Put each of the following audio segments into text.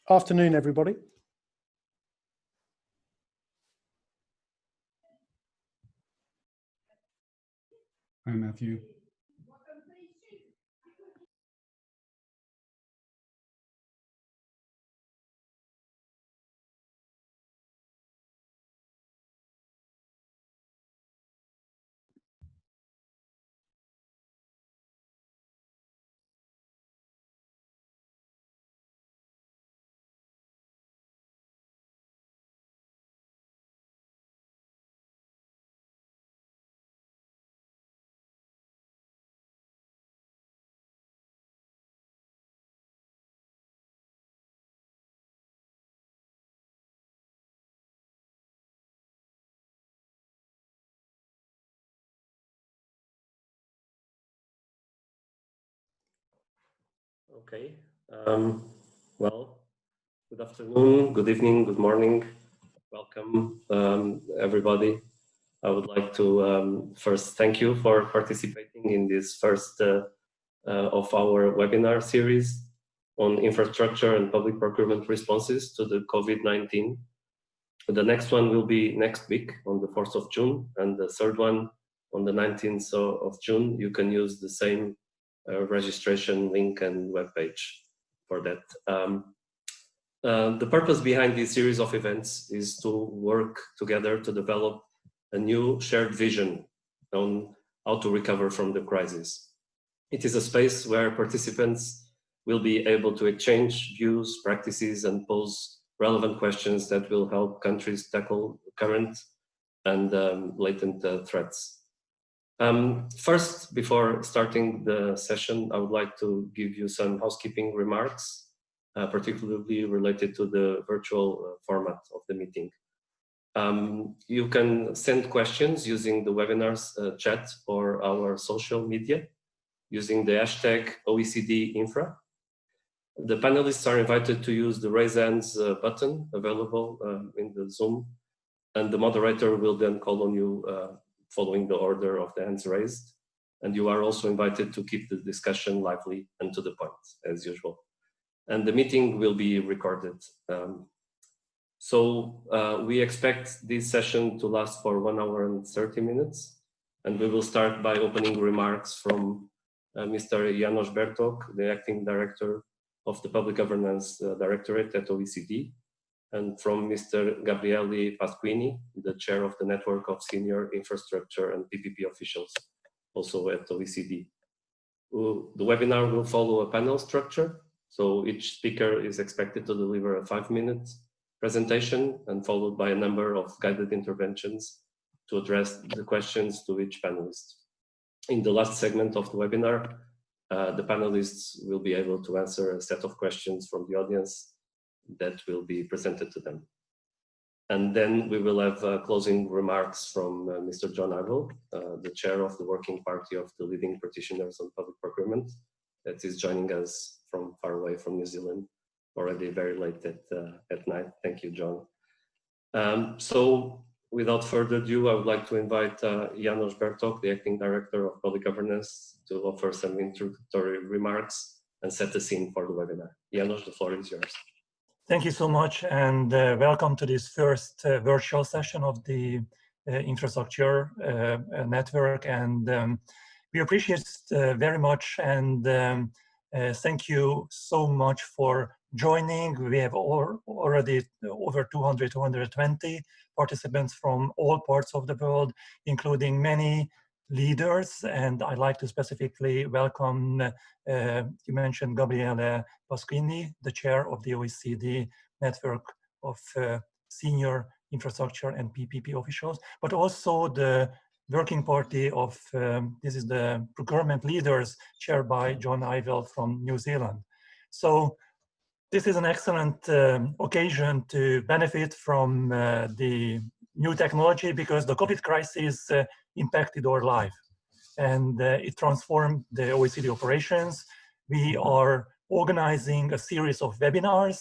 Afternoon, everybody. Hi, Matthew. Okay. Well, good afternoon, good evening, good morning. Welcome, everybody. I would like to first thank you for participating in this first of our webinar series on infrastructure and public procurement responses to the COVID-19. The next one will be next week on the 4th of June, and the third one on the 19th of June. You can use the same registration link and webpage for that. The purpose behind this series of events is to work together to develop a new shared vision on how to recover from the crisis. It is a space where participants will be able to exchange views, practices, and pose relevant questions that will help countries tackle current and latent threats. First, before starting the session, I would like to give you some housekeeping remarks, particularly related to the virtual format of the meeting. You can send questions using the webinar's chat or our social media using the hashtag #OECDinfra. The panelists are invited to use the raise hands button available in the Zoom, and the moderator will then call on you following the order of the hands raised. And you are also invited to keep the discussion lively and to the point, as usual. And the meeting will be recorded. We expect this session to last for 1 hour and 30 minutes. And we will start by opening remarks from Mr. János Bertok, the Acting Director of the Public Governance Directorate at OECD, and from Mr. Gabriele Pasquini, the Chair of the Network of Senior Infrastructure and PPP Officials, also at OECD. The webinar will follow a panel structure, so each speaker is expected to deliver a 5-minute presentation and followed by a number of guided interventions to address the questions to each panelist. In the last segment of the webinar, the panelists will be able to answer a set of questions from the audience that will be presented to them. And then we will have closing remarks from Mr. John Ivel, the chair of the Working Party of the Leading Practitioners on Public Procurement, that is joining us from far away from New Zealand, already very late at night. Thank you, John. So without further ado, I would like to invite János Bertok, the Acting Director of Public Governance, to offer some introductory remarks and set the scene for the webinar. János, the floor is yours. Thank you so much, and welcome to this first virtual session of the infrastructure network. And we appreciate very much, and thank you so much for joining. We have already over 200, 220 participants from all parts of the world, including many leaders, and I'd like to specifically welcome, you mentioned Gabriele Pasquini, the chair of the OECD network of senior infrastructure and PPP officials, but also the working party of, this is the procurement leaders chaired by John Ivel from New Zealand. So this is an excellent occasion to benefit from the new technology, because the COVID crisis impacted our life, and it transformed the OECD operations. We are organizing a series of webinars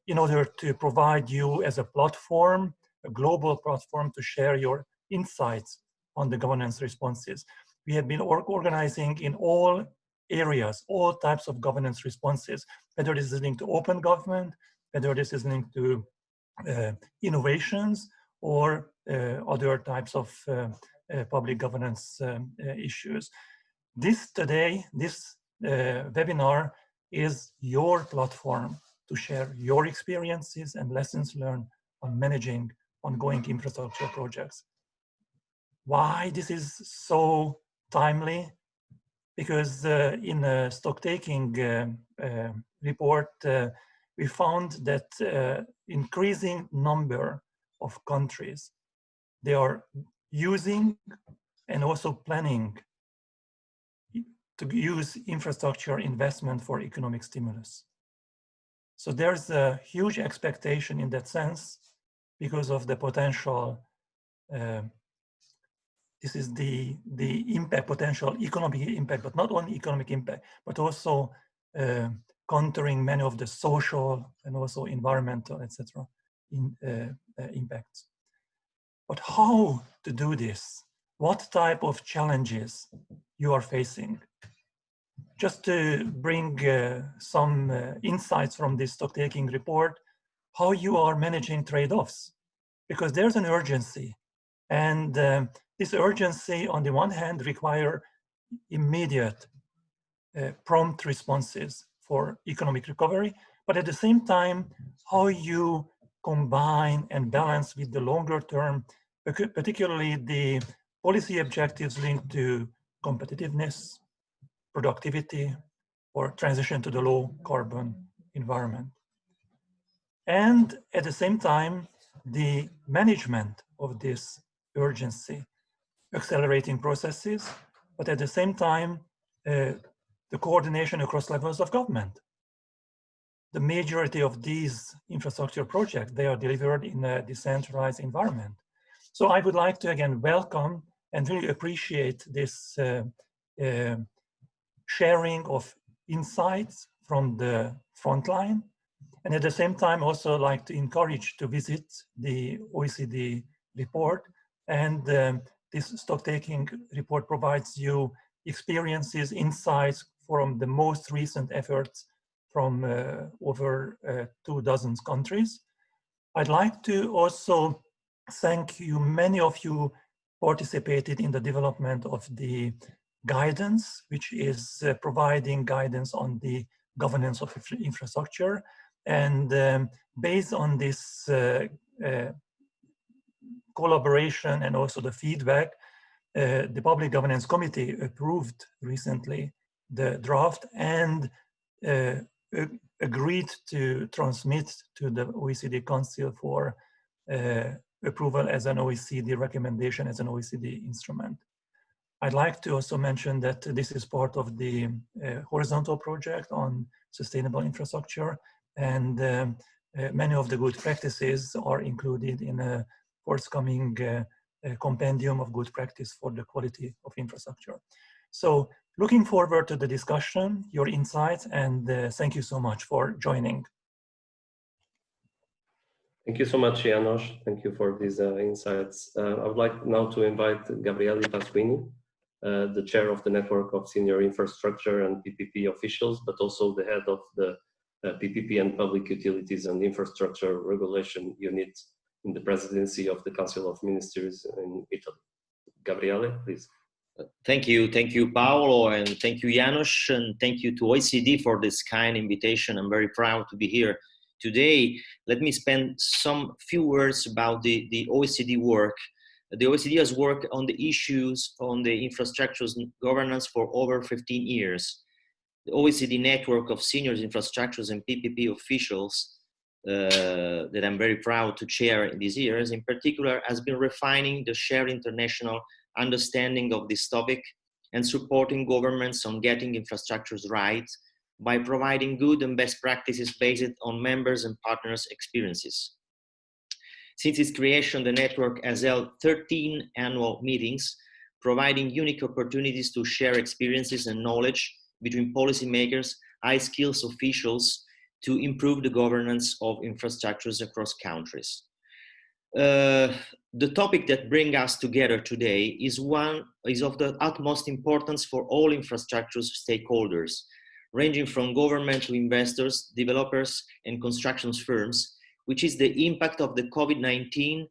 in order to provide you as a platform, a global platform, to share your insights on the governance responses. We have been organizing in all areas, all types of governance responses, whether this is linked to open government, whether this is linked to innovations, or other types of public governance issues. This webinar is your platform to share your experiences and lessons learned on managing ongoing infrastructure projects. Why this is so timely? Because in a stocktaking report, we found that increasing number of countries, they are using and also planning to use infrastructure investment for economic stimulus. So there's a huge expectation in that sense because of the potential. This is the impact, potential economic impact, but not only economic impact, but also countering many of the social and also environmental, etc. Impacts. But how to do this? What type of challenges you are facing? Just to bring some insights from this stocktaking report, how you are managing trade-offs, because there's an urgency, and this urgency, on the one hand, require immediate, prompt responses for economic recovery, but at the same time, how you combine and balance with the longer term, particularly the policy objectives linked to competitiveness, productivity, or transition to the low carbon environment. And at the same time, the management of this urgency, accelerating processes, but at the same time, the coordination across levels of government. The majority of these infrastructure projects, they are delivered in a decentralized environment. So I would like to again welcome and really appreciate this sharing of insights from the front line. And at the same time, also like to encourage to visit the OECD report. And this stocktaking report provides you experiences, insights from the most recent efforts from over 24 countries. I'd like to also thank you. Many of you participated in the development of the guidance, which is providing guidance on the governance of infrastructure. And based on this collaboration and also the feedback, the Public Governance Committee approved recently the draft and agreed to transmit to the OECD Council for approval as an OECD recommendation, as an OECD instrument. I'd like to also mention that this is part of the horizontal project on sustainable infrastructure, and many of the good practices are included in a forthcoming compendium of good practice for the quality of infrastructure. So looking forward to the discussion, your insights, and thank you so much for joining. Thank you so much, Janos. Thank you for these insights. I would like now to invite Gabriele Pasquini, the chair of the Network of Senior Infrastructure and PPP officials, but also the head of the PPP and Public Utilities and Infrastructure Regulation Unit in the Presidency of the Council of Ministers in Italy. Gabriele, please. Thank you, Paolo, and thank you, Janos, and thank you to OECD for this kind invitation. I'm very proud to be here today. Let me spend some few words about the OECD work. The OECD has worked on the issues on the infrastructure's governance for over 15 years. The OECD network of senior infrastructures and PPP officials that I'm very proud to chair in these years, in particular, has been refining the shared international understanding of this topic and supporting governments on getting infrastructures right by providing good and best practices based on members' and partners' experiences. Since its creation, the network has held 13 annual meetings, providing unique opportunities to share experiences and knowledge between policymakers, high-skills officials to improve the governance of infrastructures across countries. The topic that brings us together today is of the utmost importance for all infrastructure stakeholders, ranging from government to investors, developers, and construction firms, which is the impact of the COVID-19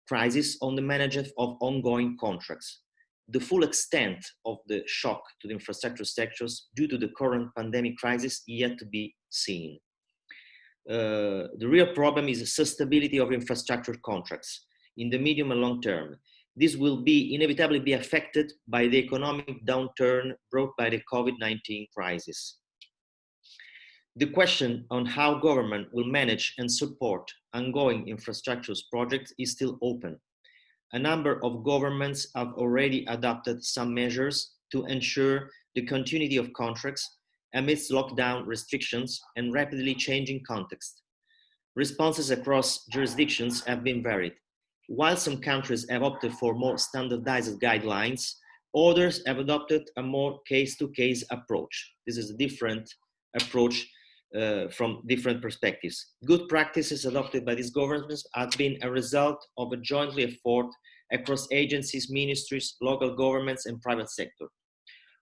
crisis on the management of ongoing contracts. The full extent of the shock to the infrastructure sectors due to the current pandemic crisis yet to be seen. The real problem is the sustainability of infrastructure contracts in the medium and long term. This will inevitably be affected by the economic downturn brought by the COVID-19 crisis. The question on how government will manage and support ongoing infrastructure projects is still open. A number of governments have already adopted some measures to ensure the continuity of contracts amidst lockdown restrictions and rapidly changing context. Responses across jurisdictions have been varied. While some countries have opted for more standardized guidelines, others have adopted a more case-to-case approach. This is a different approach from different perspectives. Good practices adopted by these governments have been a result of a jointly effort across agencies, ministries, local governments, and private sector.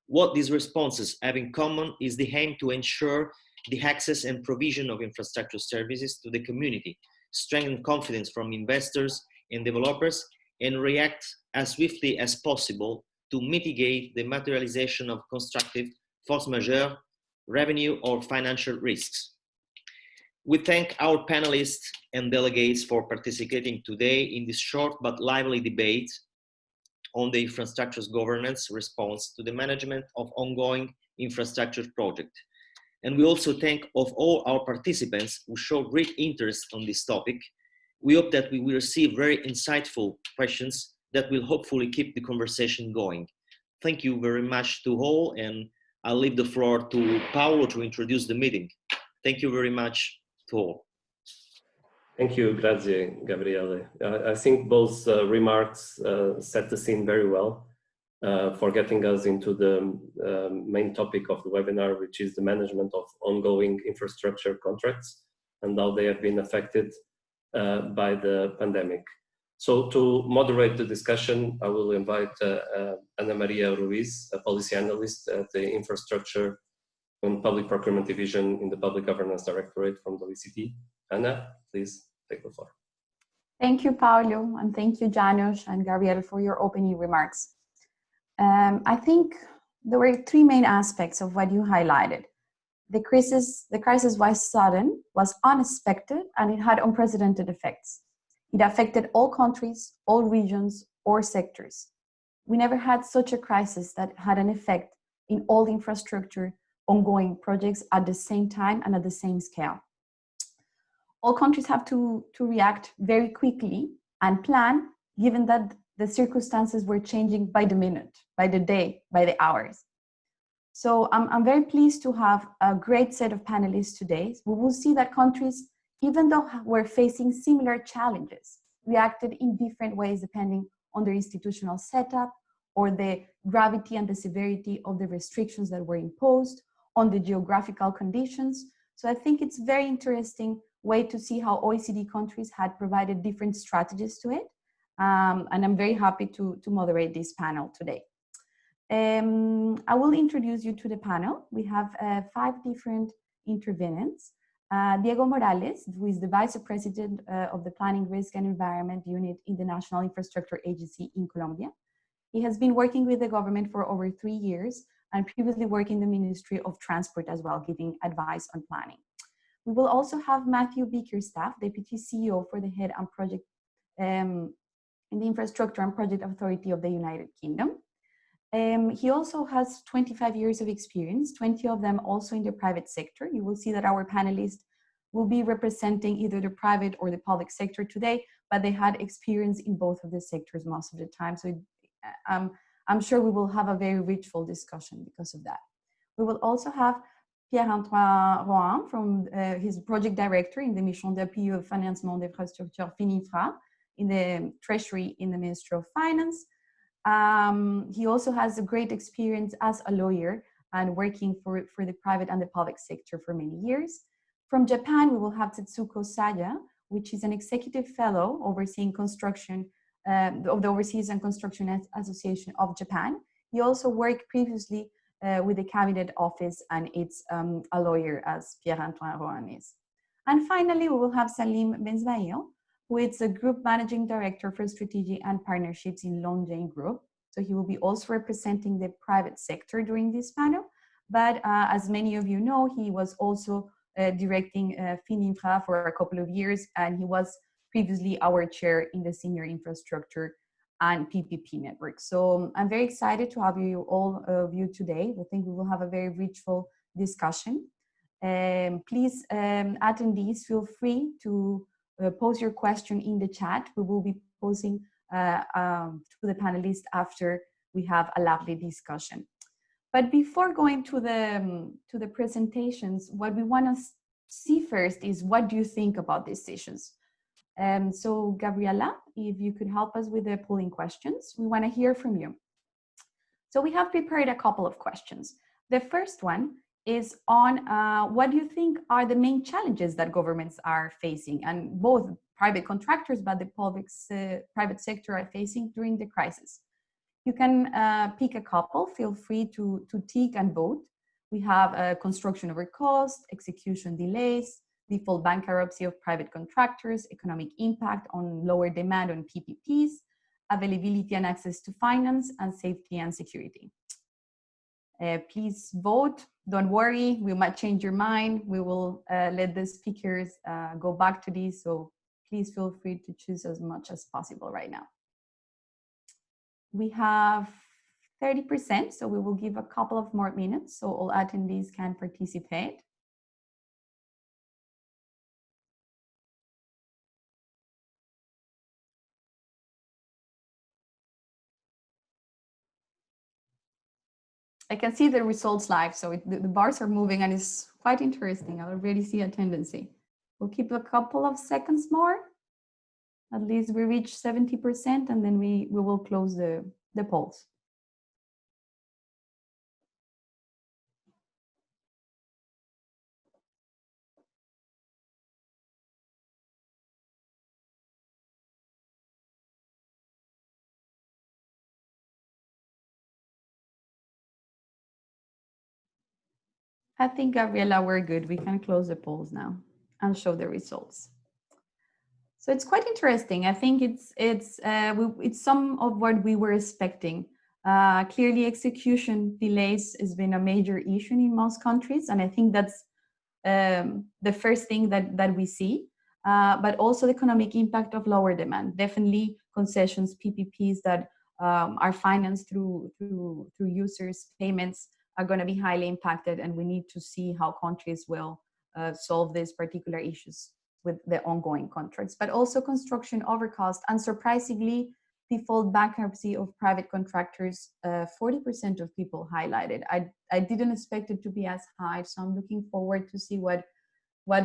What these responses have in common is the aim to ensure the access and provision of infrastructure services to the community, strengthen confidence from investors and developers, and react as swiftly as possible to mitigate the materialization of constructive force majeure, revenue, or financial risks. We thank our panelists and delegates for participating today in this short but lively debate on the infrastructure's governance response to the management of ongoing infrastructure projects. And we also thank all our participants who showed great interest on this topic. We hope that we will receive very insightful questions that will hopefully keep the conversation going. Thank you very much to all, and I'll leave the floor to Paolo to introduce the meeting. Thank you very much to all. Thank you, grazie, Gabriele. I think both remarks set the scene very well for getting us into the main topic of the webinar, which is the management of ongoing infrastructure contracts and how they have been affected by the pandemic. So to moderate the discussion, I will invite Ana Maria Ruiz, a policy analyst at the Infrastructure and Public Procurement Division in the Public Governance Directorate from the OECD. Ana, please take the floor. Thank you, Paulo, and thank you, Janos and Gabriel, for your opening remarks. I think there were three main aspects of what you highlighted. The crisis was sudden, was unexpected, and it had unprecedented effects. It affected all countries, all regions, or sectors. We never had such a crisis that had an effect in all infrastructure ongoing projects at the same time and at the same scale. All countries have to react very quickly and plan, given that the circumstances were changing by the minute, by the day, by the hours. So I'm very pleased to have a great set of panelists today. We will see that countries, even though we're facing similar challenges, reacted in different ways depending on their institutional setup or the gravity and the severity of the restrictions that were imposed, on the geographical conditions. So I think it's a very interesting way to see how OECD countries had provided different strategies to it. And I'm very happy to moderate this panel today. I will introduce you to the panel. We have 5 different intervenants. Diego Morales, who is the Vice President of the Planning, Risk and Environment Unit in the National Infrastructure Agency in Colombia. He has been working with the government for over 3 years and previously worked in the Ministry of Transport as well, giving advice on planning. We will also have Matthew Bickerstaff, Deputy CEO for the Head and Project in the Infrastructure and Project Authority of the United Kingdom. He also has 25 years of experience, 20 of them also in the private sector. You will see that our panelists will be representing either the private or the public sector today, but they had experience in both of the sectors most of the time. So I'm sure we will have a very rich full discussion because of that. We will also have Pierre-Antoine Rohan, from his project director in the Mission d'appui au financement d'infrastructures FINIFRA in the Treasury in the Ministry of Finance. He also has a great experience as a lawyer and working for the private and the public sector for many years. From Japan, we will have Tetsuko Saya, which is an executive fellow overseeing construction of the Overseas and Construction Association of Japan. He also worked previously with the Cabinet Office, and it's a lawyer, as Pierre-Antoine Rohan is. And finally, we will have Salim Benzbaio, who is a Group Managing Director for Strategy and Partnerships in Longchain Group. So he will be also representing the private sector during this panel. But as many of you know, he was also directing FinInfra for a couple of years, and he was previously our chair in the Senior Infrastructure and PPP network. So I'm very excited to have you all of you today. I think we will have a very richful discussion. Please, attendees, feel free to pose your question in the chat. We will be posing to the panelists after we have a lively discussion. But before going to the presentations, what we want to see first is, what do you think about these sessions? So Gabriela, if you could help us with the polling questions, we want to hear from you. So we have prepared a couple of questions. The first one is on what do you think are the main challenges that governments are facing, and both private contractors but the private sector are facing during the crisis. You can pick a couple, feel free to tick and vote. We have construction over cost, execution delays, default bankruptcy of private contractors, economic impact on lower demand on PPPs, availability and access to finance, and safety and security. Please vote. Don't worry, we might change your mind. We will let the speakers go back to this, so please feel free to choose as much as possible right now. We have 30%, so we will give a couple of more minutes so all attendees can participate. I can see the results live, so the bars are moving and it's quite interesting. I already see a tendency. We'll keep a couple of seconds more. At least we reach 70%, and then we will close the polls. I think, Gabriela, we're good. We can close the polls now and show the results. So it's quite interesting. I think it's some of what we were expecting. Clearly, execution delays has been a major issue in most countries, and I think that's the first thing that we see. But also the economic impact of lower demand. Definitely concessions, PPPs that are financed through users' payments are going to be highly impacted, and we need to see how countries will solve these particular issues with the ongoing contracts. But also construction overcost, and surprisingly, default bankruptcy of private contractors, 40% of people highlighted. I didn't expect it to be as high, so I'm looking forward to see what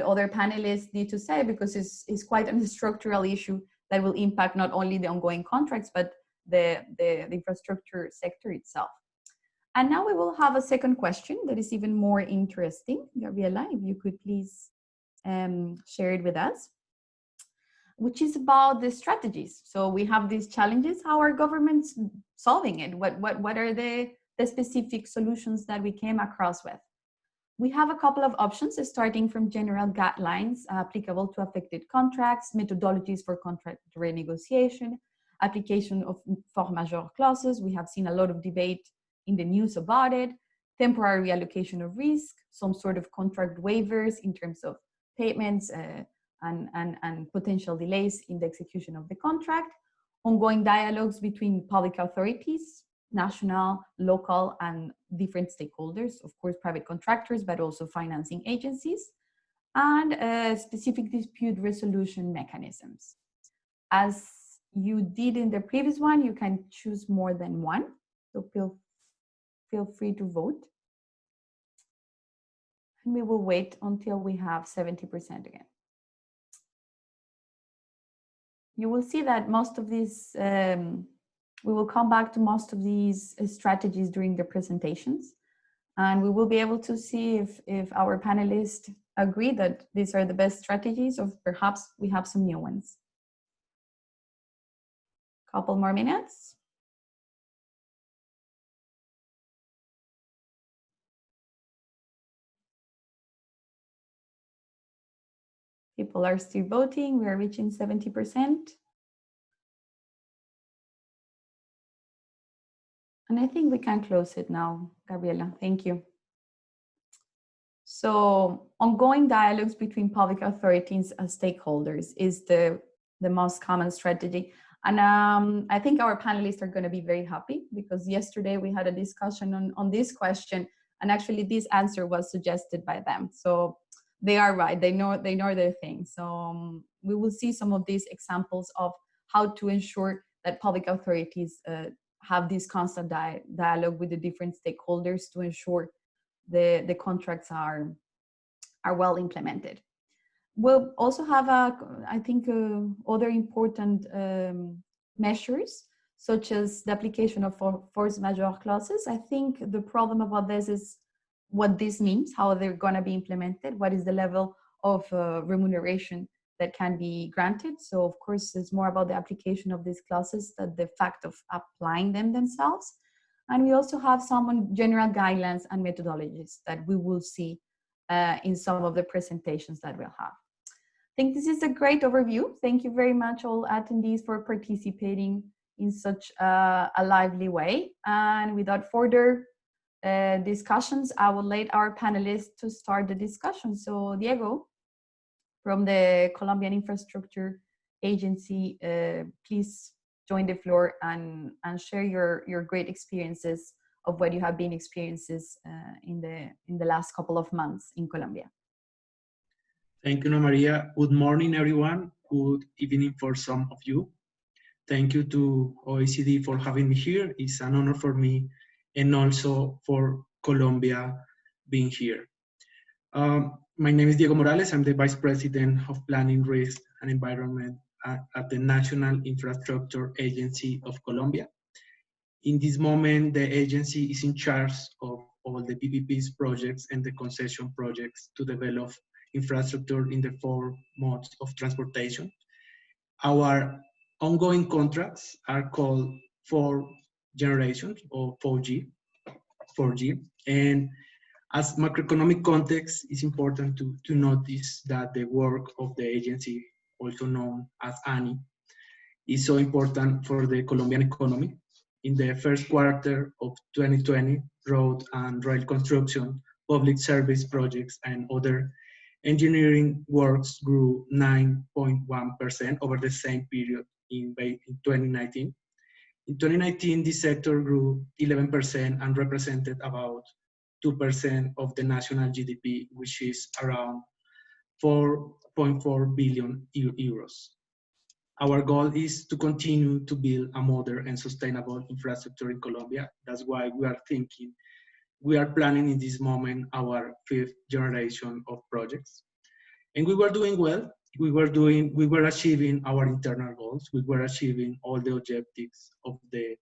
other panelists need to say, because it's quite a structural issue that will impact not only the ongoing contracts, but the infrastructure sector itself. And now we will have a second question that is even more interesting. Gabriela, if you could please share it with us, which is about the strategies. So we have these challenges. How are governments solving it? What are the specific solutions that we came across with? We have a couple of options, starting from general guidelines applicable to affected contracts, methodologies for contract renegotiation, application of force majeure clauses. We have seen a lot of debate in the news about it, temporary reallocation of risk, some sort of contract waivers in terms of payments and potential delays in the execution of the contract, ongoing dialogues between public authorities, national, local, and different stakeholders, of course, private contractors, but also financing agencies, and specific dispute resolution mechanisms. As you did in the previous one, you can choose more than one, so feel free to vote. And we will wait until we have 70% again. You will see that most of these, we will come back to most of these strategies during the presentations, and we will be able to see if our panelists agree that these are the best strategies, or perhaps we have some new ones? Couple more minutes. People are still voting. We are reaching 70%. And I think we can close it now, Gabriela. Thank you. So ongoing dialogues between public authorities and stakeholders is the most common strategy. And I think our panelists are going to be very happy, because yesterday we had a discussion on this question, and actually this answer was suggested by them. So they are right. They know their thing. So we will see some of these examples of how to ensure that public authorities have this constant dialogue with the different stakeholders to ensure the contracts are well implemented. We'll also have, I think, other important measures, such as the application of force majeure clauses. I think the problem about this is what this means, how they're going to be implemented, what is the level of remuneration that can be granted. So, of course, it's more about the application of these clauses than the fact of applying them themselves. And we also have some general guidelines and methodologies that we will see in some of the presentations that we'll have. I think this is a great overview. Thank you very much, all attendees, for participating in such a lively way. And without further discussions, I will let our panelists to start the discussion. So, Diego, from the Colombian Infrastructure Agency, please join the floor and share your great experiences of what you have been experiences in the last couple of months in Colombia. Thank you, Ana Maria. Good morning, everyone. Good evening for some of you. Thank you to OECD for having me here. It's an honor for me, and also for Colombia being here. My name is Diego Morales. I'm the Vice President of Planning, Risk, and Environment at the National Infrastructure Agency of Colombia. In this moment, the agency is in charge of all the PPPs projects and the concession projects to develop infrastructure in the 4 modes of transportation. Our ongoing contracts are called 4 generations, or 4G. And as macroeconomic context, it's important to notice that the work of the agency, also known as ANI, is so important for the Colombian economy. In the first quarter of 2020, road and rail construction, public service projects, and other engineering works grew 9.1% over the same period in 2019. In 2019, this sector grew 11% and represented about 2% of the national GDP, which is around 4.4 billion euros. Our goal is to continue to build a modern and sustainable infrastructure in Colombia. That's why we are planning in this moment our 5th generation of projects. And we were doing well. We were achieving our internal goals. We were achieving all the objectives of the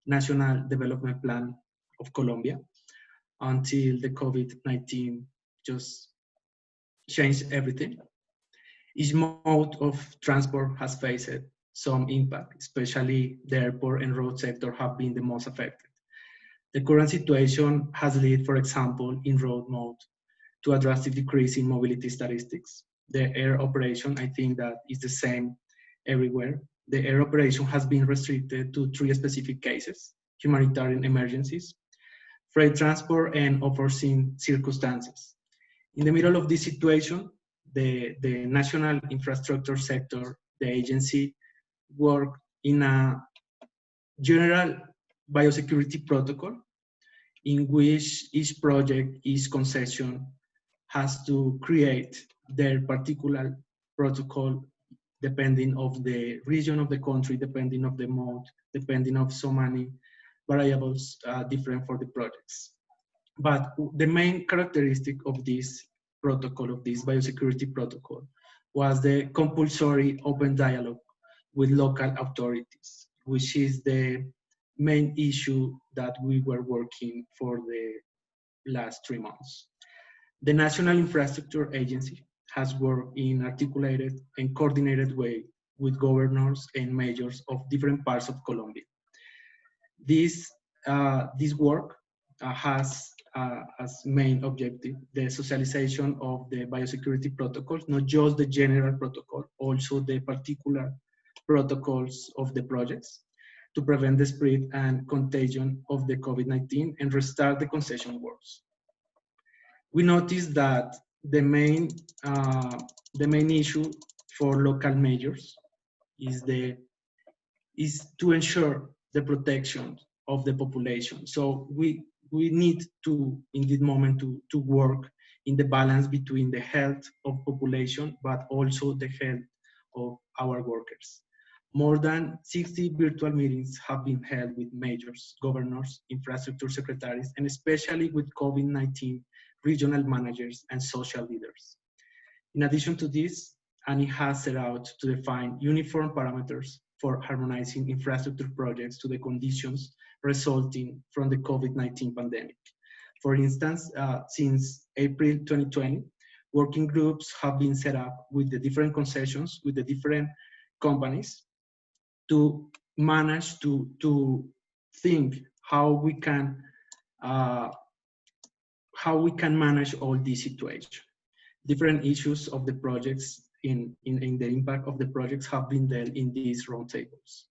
National Development Plan of Colombia until the COVID-19 just changed everything. Each mode of transport has faced some impact, especially the airport and road sector have been the most affected. The current situation has led, for example, in road mode to a drastic decrease in mobility statistics. The air operation, I think that is the same everywhere. The air operation has been restricted to 3 specific cases: humanitarian emergencies, freight transport, and unforeseen circumstances. In the middle of this situation, the national infrastructure sector, the agency, worked in a general biosecurity protocol in which each project, each concession has to create their particular protocol depending of the region of the country, depending of the mode, depending of so many variables different for the projects. But the main characteristic of this protocol, of this biosecurity protocol, was the compulsory open dialogue with local authorities, which is the main issue that we were working for the last 3 months. The National Infrastructure Agency has worked in articulated and coordinated way with governors and mayors of different parts of Colombia. This work has as main objective the socialization of the biosecurity protocols, not just the general protocol, also the particular protocols of the projects to prevent the spread and contagion of the COVID-19 and restart the concession works. We noticed that the main issue for local mayors is to ensure the protection of the population. So we need to, in this moment, to work in the balance between the health of population, but also the health of our workers. More than 60 virtual meetings have been held with mayors, governors, infrastructure secretaries, and especially with COVID-19 regional managers and social leaders. In addition to this, ANI has set out to define uniform parameters for harmonizing infrastructure projects to the conditions resulting from the COVID-19 pandemic. For instance, since April 2020, working groups have been set up with the different concessions, with the different companies to manage to think how we can manage all these situations. Different issues of the projects in the impact of the projects have been dealt in these roundtables.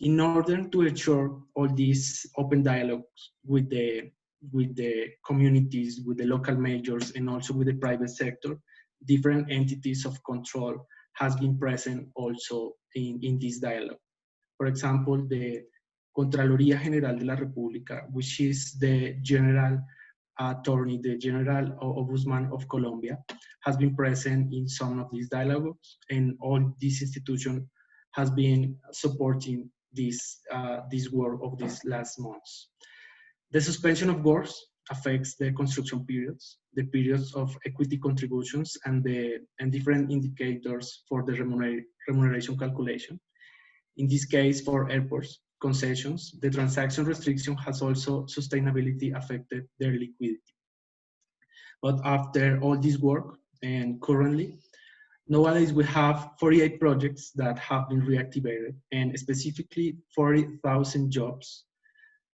In order to ensure all these open dialogues with the communities, with the local majors, and also with the private sector, different entities of control has been present also in this dialogue. For example, the Contraloría General de la República, which is the general attorney, the general ombudsman of Colombia, has been present in some of these dialogues, and all this institution has been supporting this work of these last months. The suspension of works affects the construction periods, the periods of equity contributions, and different indicators for the remuneration calculation. In this case, for airports, concessions, the transaction restriction has also sustainability affected their liquidity. But after all this work, and currently, nowadays we have 48 projects that have been reactivated, and specifically 40,000 jobs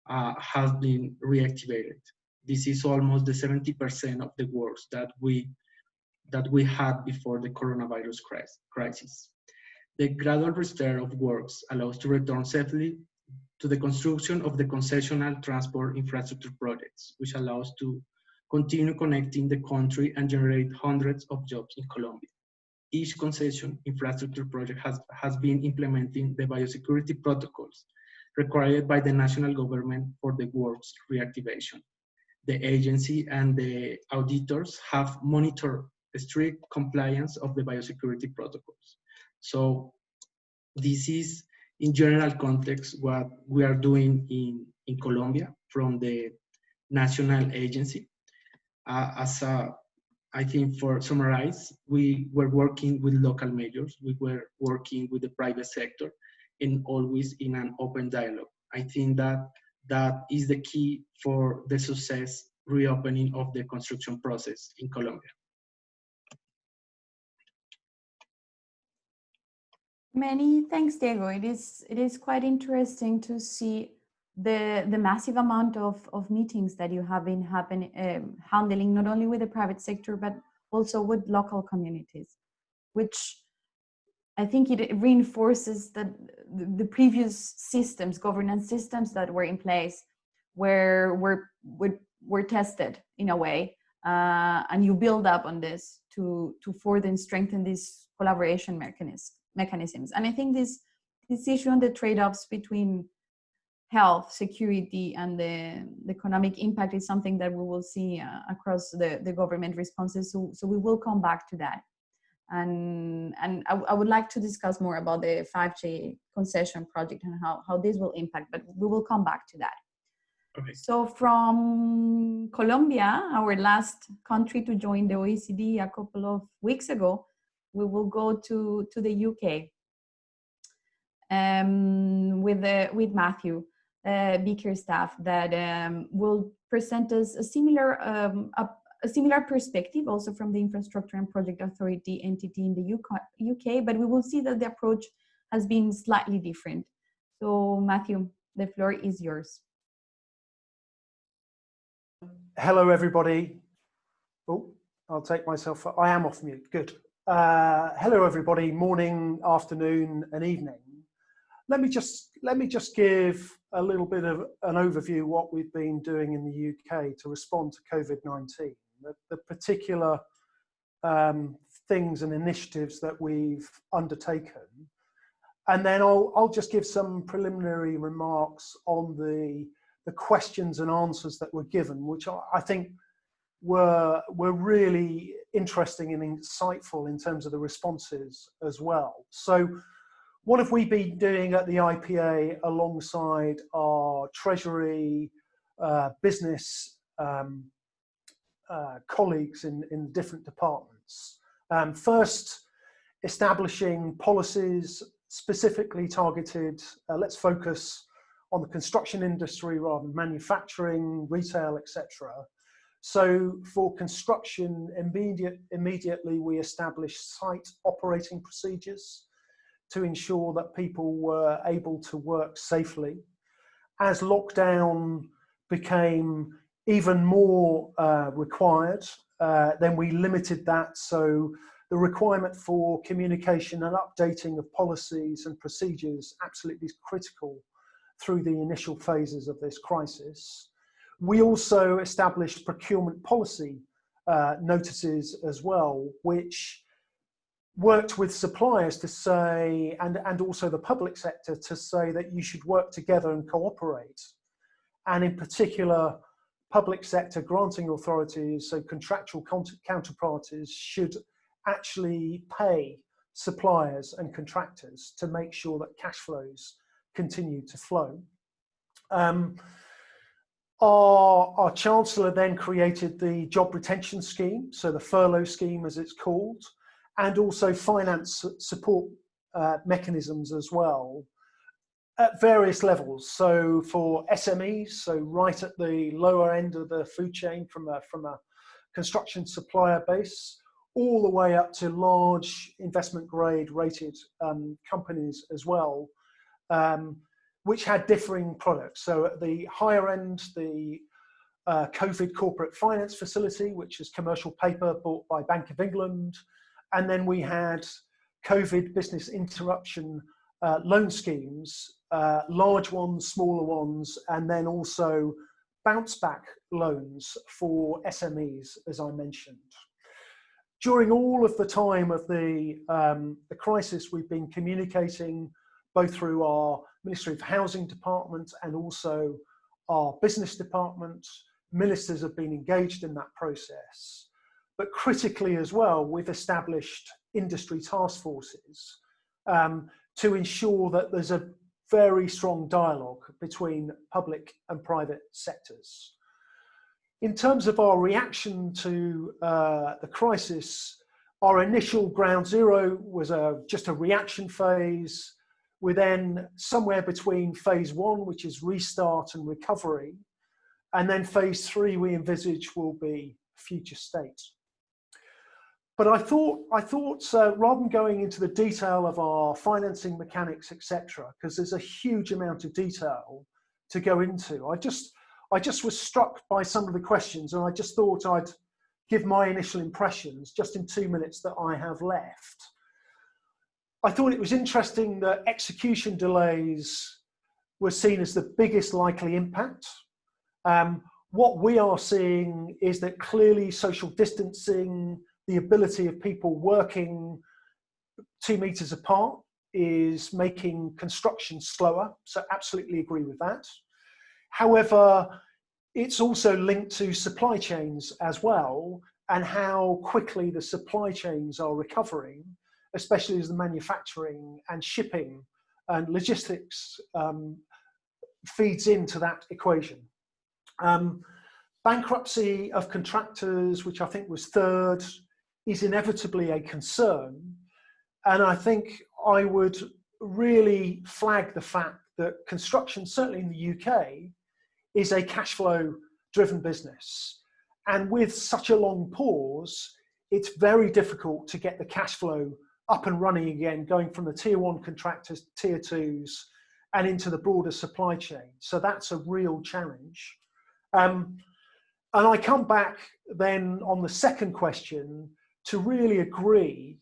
have been reactivated. This is almost the 70% of the works that we had before the coronavirus crisis. The gradual restart of works allows to return safely to the construction of the concessional transport infrastructure projects, which allows to continue connecting the country and generate hundreds of jobs in Colombia. Each concession infrastructure project has been implementing the biosecurity protocols required by the national government for the works reactivation. The agency and the auditors have monitored the strict compliance of the biosecurity protocols. So this is, in general context, what we are doing in Colombia from the national agency. I think for summarize, we were working with local majors, we were working with the private sector, and always in an open dialogue. I think that is the key for the success reopening of the construction process in Colombia. Many thanks, Diego. It is quite interesting to see the massive amount of meetings that you have been handling, not only with the private sector, but also with local communities, which I think it reinforces that the previous systems, governance systems that were in place were tested in a way, and you build up on this to further and strengthen these collaboration mechanisms. And I think this issue on the trade-offs between health, security, and the economic impact is something that we will see across the government responses. So we will come back to that. And I would like to discuss more about the 5G concession project and how this will impact, but we will come back to that. Okay. So from Colombia, our last country to join the OECD a couple of weeks ago, we will go to the UK with Matthew Bickerstaff that will present us a a similar perspective also from the Infrastructure and Project Authority entity in the UK, but we will see that the approach has been slightly different. So Matthew, the floor is yours. Hello, everybody. Oh, I'll take myself, I am off mute, good. Hello, everybody, morning, afternoon, and evening. Let me just give a little bit of an overview of what we've been doing in the UK to respond to COVID-19, the particular things and initiatives that we've undertaken. And then I'll just give some preliminary remarks on the questions and answers that were given, which I think were really interesting and insightful in terms of the responses as well. So what have we been doing at the IPA alongside our Treasury business colleagues in different departments? First, establishing policies specifically targeted, let's focus on the construction industry rather than manufacturing, retail, etc. So for construction, immediately we established site operating procedures to ensure that people were able to work safely. As lockdown became even more required, then we limited that. So the requirement for communication and updating of policies and procedures absolutely is critical through the initial phases of this crisis. We also established procurement policy notices as well, which worked with suppliers to say, and also the public sector to say that you should work together and cooperate. And in particular, public sector granting authorities, so contractual counterparties, should actually pay suppliers and contractors to make sure that cash flows continue to flow. Our Chancellor then created the job retention scheme, so the furlough scheme as it's called, and also finance support mechanisms as well at various levels. So for SMEs, so right at the lower end of the food chain from a construction supplier base, all the way up to large investment grade rated companies as well, which had differing products. So at the higher end, the COVID corporate finance facility, which is commercial paper bought by Bank of England. And then we had COVID business interruption loan schemes, large ones, smaller ones, and then also bounce back loans for SMEs, as I mentioned. During all of the time of the crisis, we've been communicating both through our Ministry of Housing department and also our business department. Ministers have been engaged in that process. But critically as well, we've established industry task forces to ensure that there's a very strong dialogue between public and private sectors. In terms of our reaction to the crisis, our initial ground zero was just a reaction phase. We're then somewhere between phase one, which is restart and recovery, and then phase three we envisage will be future state. But I thought rather than going into the detail of our financing mechanics, etc., because there's a huge amount of detail to go into, I just was struck by some of the questions, and I just thought I'd give my initial impressions just in 2 minutes that I have left. I thought it was interesting that execution delays were seen as the biggest likely impact. What we are seeing is that clearly social distancing, the ability of people working 2 meters apart is making construction slower. So absolutely agree with that. However, it's also linked to supply chains as well, and how quickly the supply chains are recovering, especially as the manufacturing and shipping and logistics feeds into that equation. Bankruptcy of contractors, which I think was third, is inevitably a concern. And I think I would really flag the fact that construction, certainly in the UK, is a cash flow driven business. And with such a long pause, it's very difficult to get the cash flow up and running again, going from the tier 1 contractors to tier 2s and into the broader supply chain. So that's a real challenge. And I come back then on the second question to really agree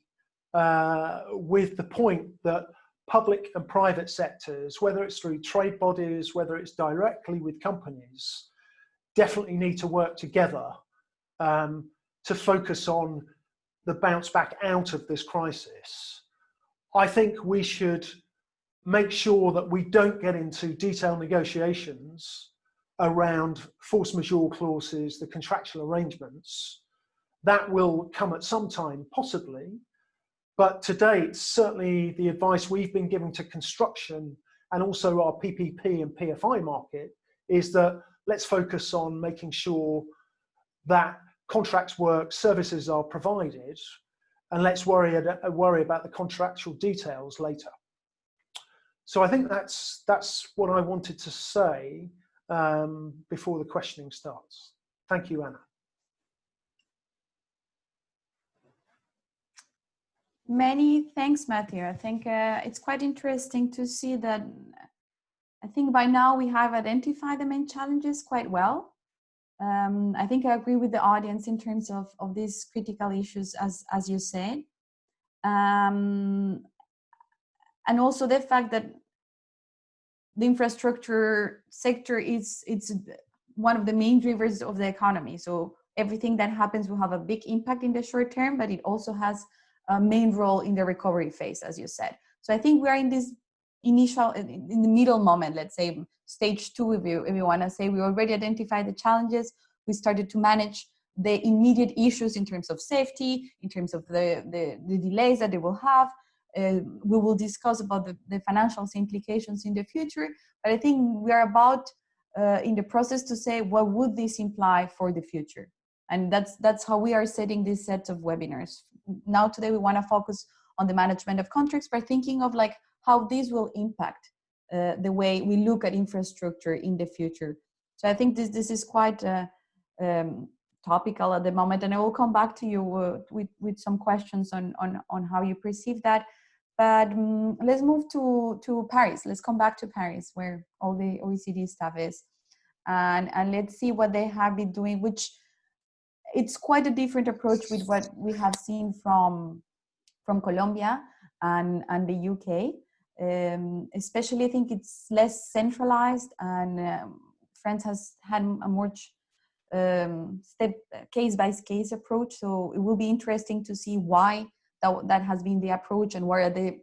with the point that public and private sectors, whether it's through trade bodies, whether it's directly with companies, definitely need to work together to focus on the bounce back out of this crisis. I think we should make sure that we don't get into detailed negotiations around force majeure clauses, the contractual arrangements. That will come at some time, possibly. But to date, certainly the advice we've been giving to construction and also our PPP and PFI market is that let's focus on making sure that contracts work, services are provided, and let's worry about the contractual details later. So I think that's what I wanted to say before the questioning starts. Thank you, Anna. Many thanks, Matthew. I think it's quite interesting to see that I think by now we have identified the main challenges quite well. I think I agree with the audience in terms of these critical issues, as you said. And also the fact that the infrastructure sector it's one of the main drivers of the economy. So everything that happens will have a big impact in the short term, but it also has a main role in the recovery phase, as you said. So I think we are in this in the middle moment, let's say stage 2, if you want to say. We already identified the challenges. We started to manage the immediate issues in terms of safety, in terms of the delays that they will have. We will discuss about the financial implications in the future, but I think we are about in the process to say what would this imply for the future. And that's how we are setting these sets of webinars. Now today we want to focus on the management of contracts by thinking of like how this will impact the way we look at infrastructure in the future. So I think this is quite topical at the moment, and I will come back to you with some questions on how you perceive that. But let's move to Paris. Let's come back to Paris, where all the OECD staff is, and let's see what they have been doing, which it's quite a different approach with what we have seen from Colombia and the UK. Especially I think it's less centralized, and France has had a more case-by-case approach. So it will be interesting to see why that has been the approach and what are the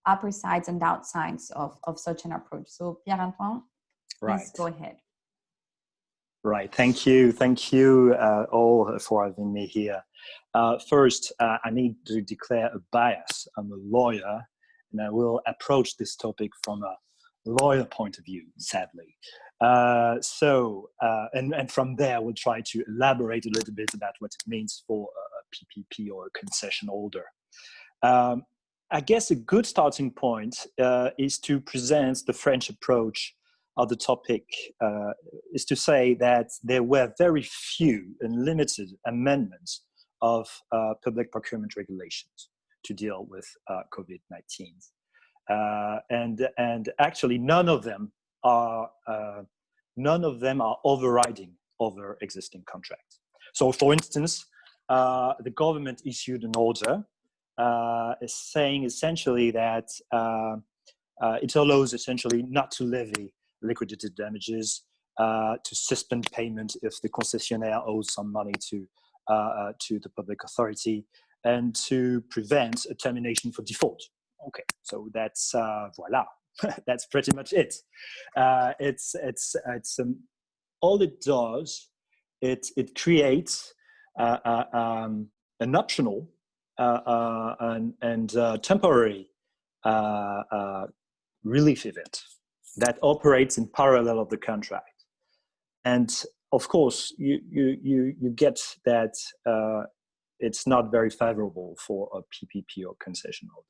upper sides and downsides of such an approach. So Pierre-Antoine, please go ahead. Right, thank you all for having me here. First, I need to declare a bias. I'm a lawyer, and I will approach this topic from a lawyer point of view, sadly. And from there, we'll try to elaborate a little bit about what it means for a PPP or a concession holder. I guess a good starting point is to present the French approach of the topic, is to say that there were very few and limited amendments of public procurement regulations to deal with COVID-19. And actually none of them are overriding over existing contracts. So for instance, the government issued an order saying essentially that it allows essentially not to levy liquidated damages, to suspend payment if the concessionaire owes some money to the public authority, and to prevent a termination for default. Okay, so that's voila, that's pretty much it. All it does, it creates an optional and temporary relief event that operates in parallel of the contract. And of course, you get that it's not very favorable for a PPP or concession holder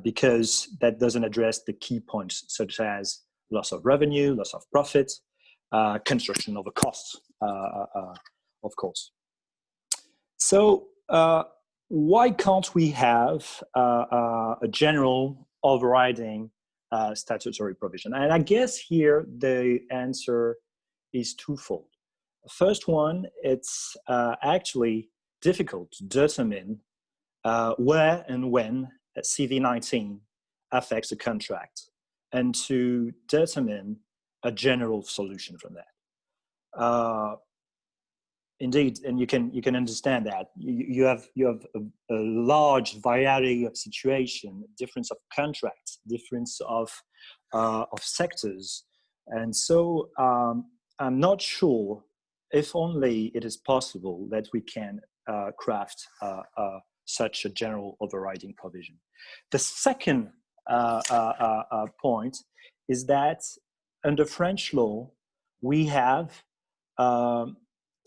because that doesn't address the key points such as loss of revenue, loss of profit, construction over costs, of course. So why can't we have a general overriding statutory provision? And I guess here the answer is twofold. The first one, it's actually difficult to determine where and when CV-19 affects a contract, and to determine a general solution from that. Indeed, and you can understand that you have a large variety of situation, difference of contracts, difference of sectors, and so I'm not sure if only it is possible that we can craft such a general overriding provision. The second point is that under French law we have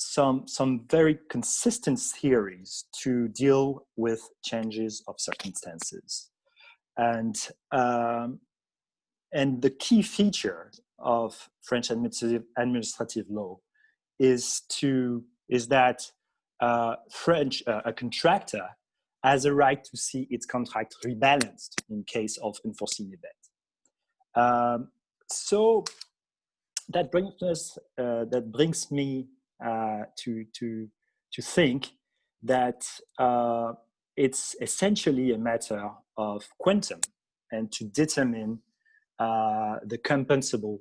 some very consistent theories to deal with changes of circumstances, and the key feature of French administrative law is that a contractor has a right to see its contract rebalanced in case of unforeseen event. So that brings me to think that it's essentially a matter of quantum, and to determine the compensable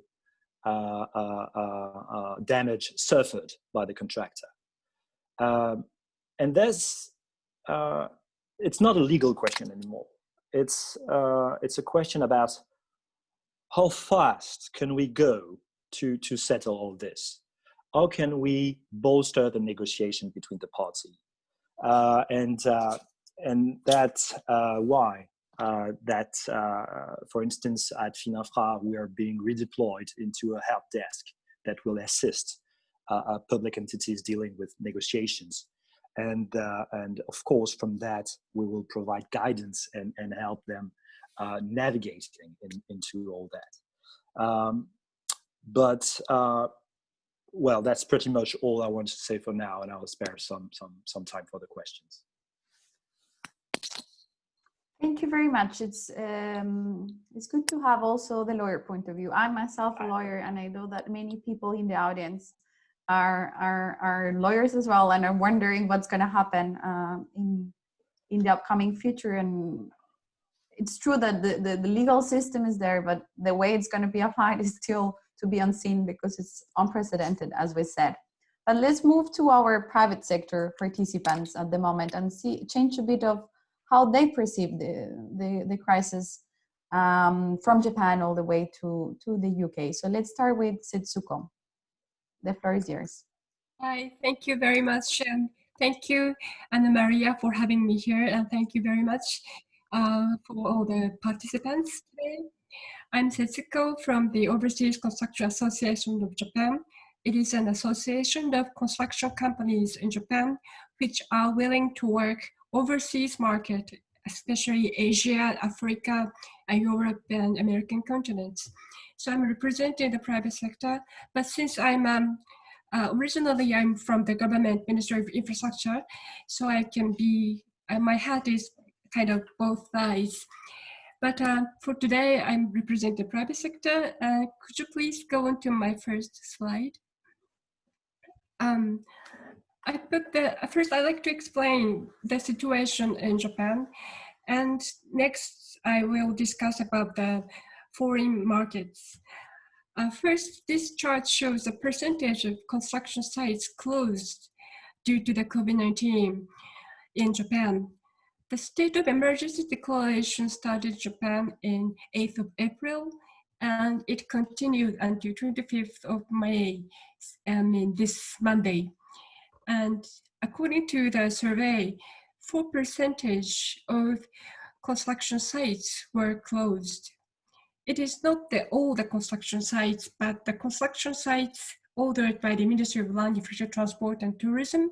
damage suffered by the contractor. And there's it's not a legal question anymore. It's a question about how fast can we go to settle all this. How can we bolster the negotiation between the parties? And that's why for instance, at FININFRA, we are being redeployed into a help desk that will assist public entities dealing with negotiations. And of course, from that, we will provide guidance and help them navigating into all that. Well, that's pretty much all I want to say for now, and I will spare some time for the questions. Thank you very much. It's good to have also the lawyer point of view. I'm myself a lawyer, and I know that many people in the audience are lawyers as well, and are wondering what's going to happen in the upcoming future. And it's true that the legal system is there, but the way it's going to be applied is still to be unseen, because it's unprecedented, as we said. But let's move to our private sector participants at the moment and change a bit of how they perceive the crisis from Japan all the way to the UK. So let's start with Setsuko. The floor is yours. Hi, thank you very much. Thank you, Anna Maria, for having me here, and thank you very much for all the participants today. I'm Setsuko from the Overseas Construction Association of Japan. It is an association of construction companies in Japan which are willing to work overseas market, especially Asia, Africa, and Europe and American continents. So I'm representing the private sector, but since I'm originally I'm from the government Ministry of Infrastructure, so I can be, my hat is kind of both sides. But for today, I'm representing the private sector. Could you please go on to my first slide? First, I'd like to explain the situation in Japan. And next, I will discuss about the foreign markets. First, this chart shows the percentage of construction sites closed due to the COVID-19 in Japan. The state of emergency declaration started in Japan in 8th of April, and it continued until 25th of May, this Monday. And according to the survey, 4% of construction sites were closed. It is not all the construction sites, but the construction sites ordered by the Ministry of Land, Infrastructure, Transport and Tourism,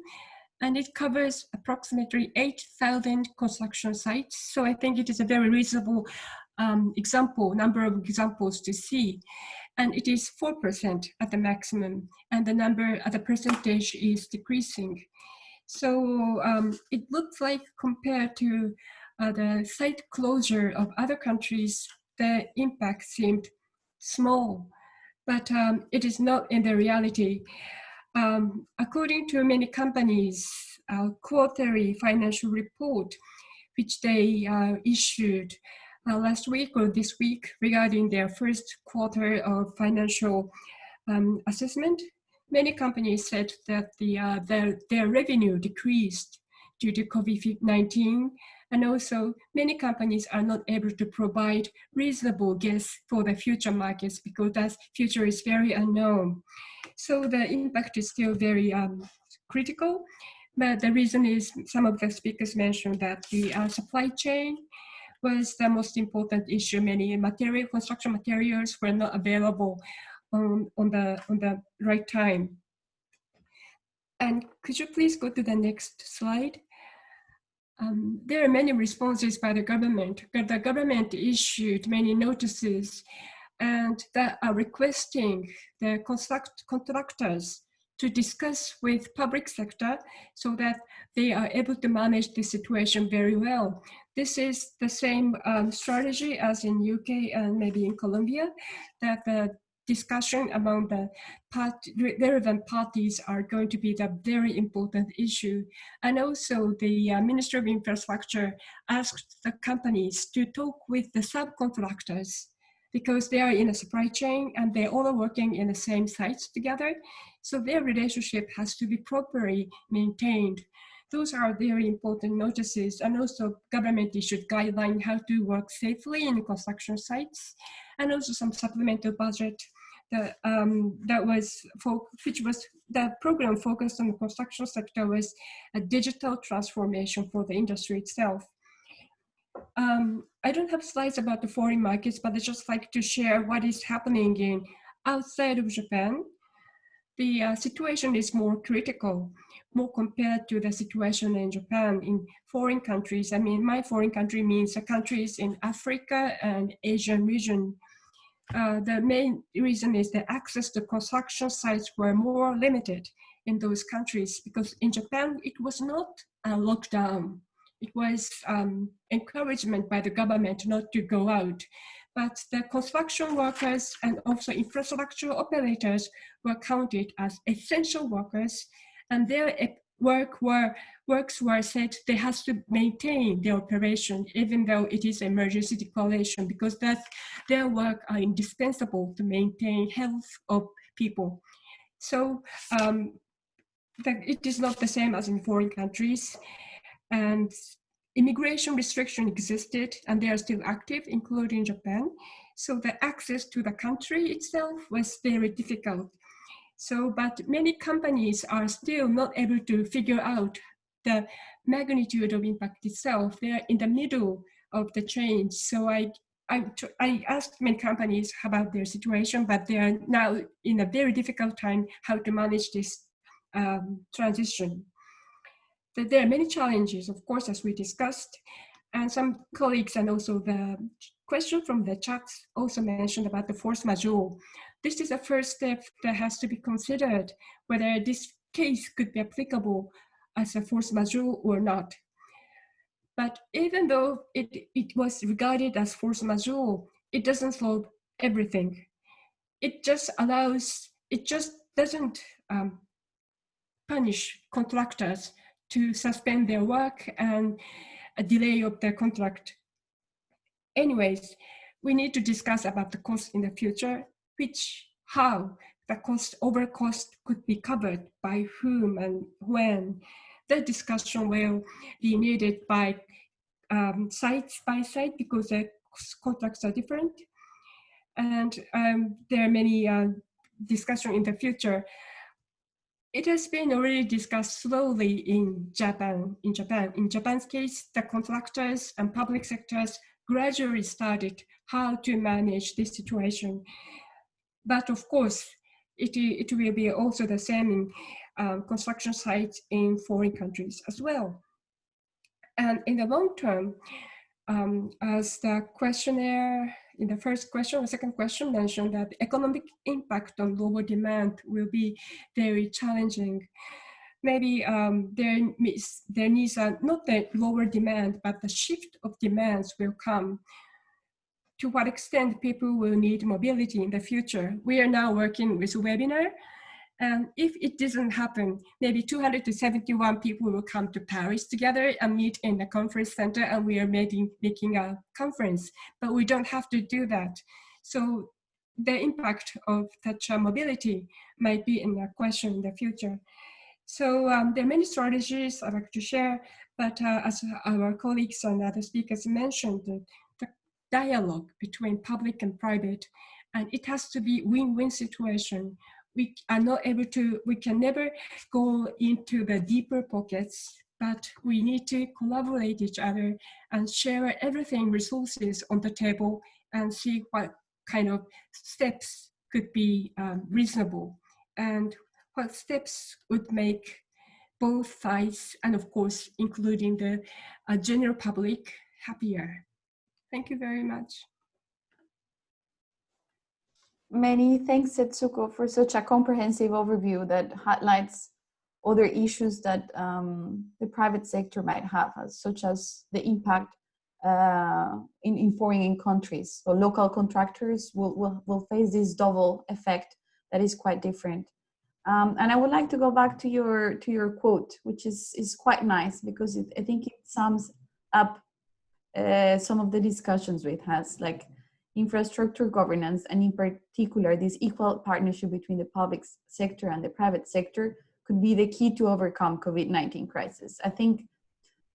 and it covers approximately 8,000 construction sites. So I think it is a very reasonable number of examples to see. and it is 4% at the maximum, and the number at the percentage is decreasing. So it looks like compared to the site closure of other countries, the impact seemed small, but it is not in the reality. According to many companies, quarterly financial report, which they issued last week or this week regarding their first quarter of financial assessment, many companies said that their revenue decreased due to COVID-19, and also many companies are not able to provide reasonable guess for the future markets because that future is very unknown. So the impact is still very critical, but the reason is some of the speakers mentioned that the supply chain was the most important issue. Many construction materials were not available on the right time. And could you please go to the next slide? There are many responses by the government. The government issued many notices and that are requesting the contractors to discuss with public sector so that they are able to manage the situation very well. This is the same strategy as in UK and maybe in Colombia, that the discussion among the relevant parties are going to be the very important issue. And also the Ministry of Infrastructure asked the companies to talk with the subcontractors because they are in a supply chain and they all are working in the same sites together. So their relationship has to be properly maintained. Those are very important notices, and also government issued guidelines how to work safely in construction sites, and also some supplemental budget that which was the program focused on the construction sector was a digital transformation for the industry itself. I don't have slides about the foreign markets, but I just like to share what is happening in outside of Japan. The situation is more critical, more compared to the situation in Japan in foreign countries. I mean, my foreign country means the countries in Africa and Asian region. The main reason is the access to construction sites were more limited in those countries because in Japan, it was not a lockdown. It was encouragement by the government not to go out. But the construction workers and also infrastructure operators were counted as essential workers, and their works were said they have to maintain their operation even though it is emergency declaration because their work are indispensable to maintain health of people. So it is not the same as in foreign countries. And immigration restriction existed and they are still active, including Japan. So the access to the country itself was very difficult. So, but many companies are still not able to figure out the magnitude of impact itself. They are in the middle of the change. So I asked many companies about their situation, but they are now in a very difficult time how to manage this transition. There are many challenges, of course, as we discussed, and some colleagues and also the question from the chat also mentioned about the force majeure. This is a first step that has to be considered whether this case could be applicable as a force majeure or not. But even though it was regarded as force majeure, it doesn't solve everything. It just doesn't punish contractors to suspend their work and a delay of their contract. Anyways, we need to discuss about the cost in the future, how the over cost could be covered by whom and when. The discussion will be needed by site by site because the contracts are different. And there are many discussion in the future. It has been already discussed slowly in Japan. In Japan's case, the contractors and public sectors gradually started how to manage this situation. But of course, it will be also the same in construction sites in foreign countries as well. And in the long term, as the questionnaire in the first question or second question mentioned that the economic impact on lower demand will be very challenging. Maybe their needs are not the lower demand, but the shift of demands will come. To what extent people will need mobility in the future? We are now working with a webinar. And if it doesn't happen, maybe 200 to 71 people will come to Paris together and meet in the conference center, and we are making a conference, but we don't have to do that. So the impact of such mobility might be in a question in the future. So there are many strategies I'd like to share, but as our colleagues and other speakers mentioned, the dialogue between public and private, and it has to be win-win situation. We are not able to, we can never go into the deeper pockets, but we need to collaborate each other and share everything, resources on the table, and see what kind of steps could be reasonable, and what steps would make both sides, and of course, including the general public, happier. Thank you very much. Many thanks, Setsuko, for such a comprehensive overview that highlights other issues that the private sector might have, such as the impact in foreign countries. So local contractors will face this double effect that is quite different. And I would like to go back to your quote, which is quite nice, because I think it sums up some of the discussions we've had, like infrastructure governance, and in particular, this equal partnership between the public sector and the private sector could be the key to overcome COVID-19 crisis. I think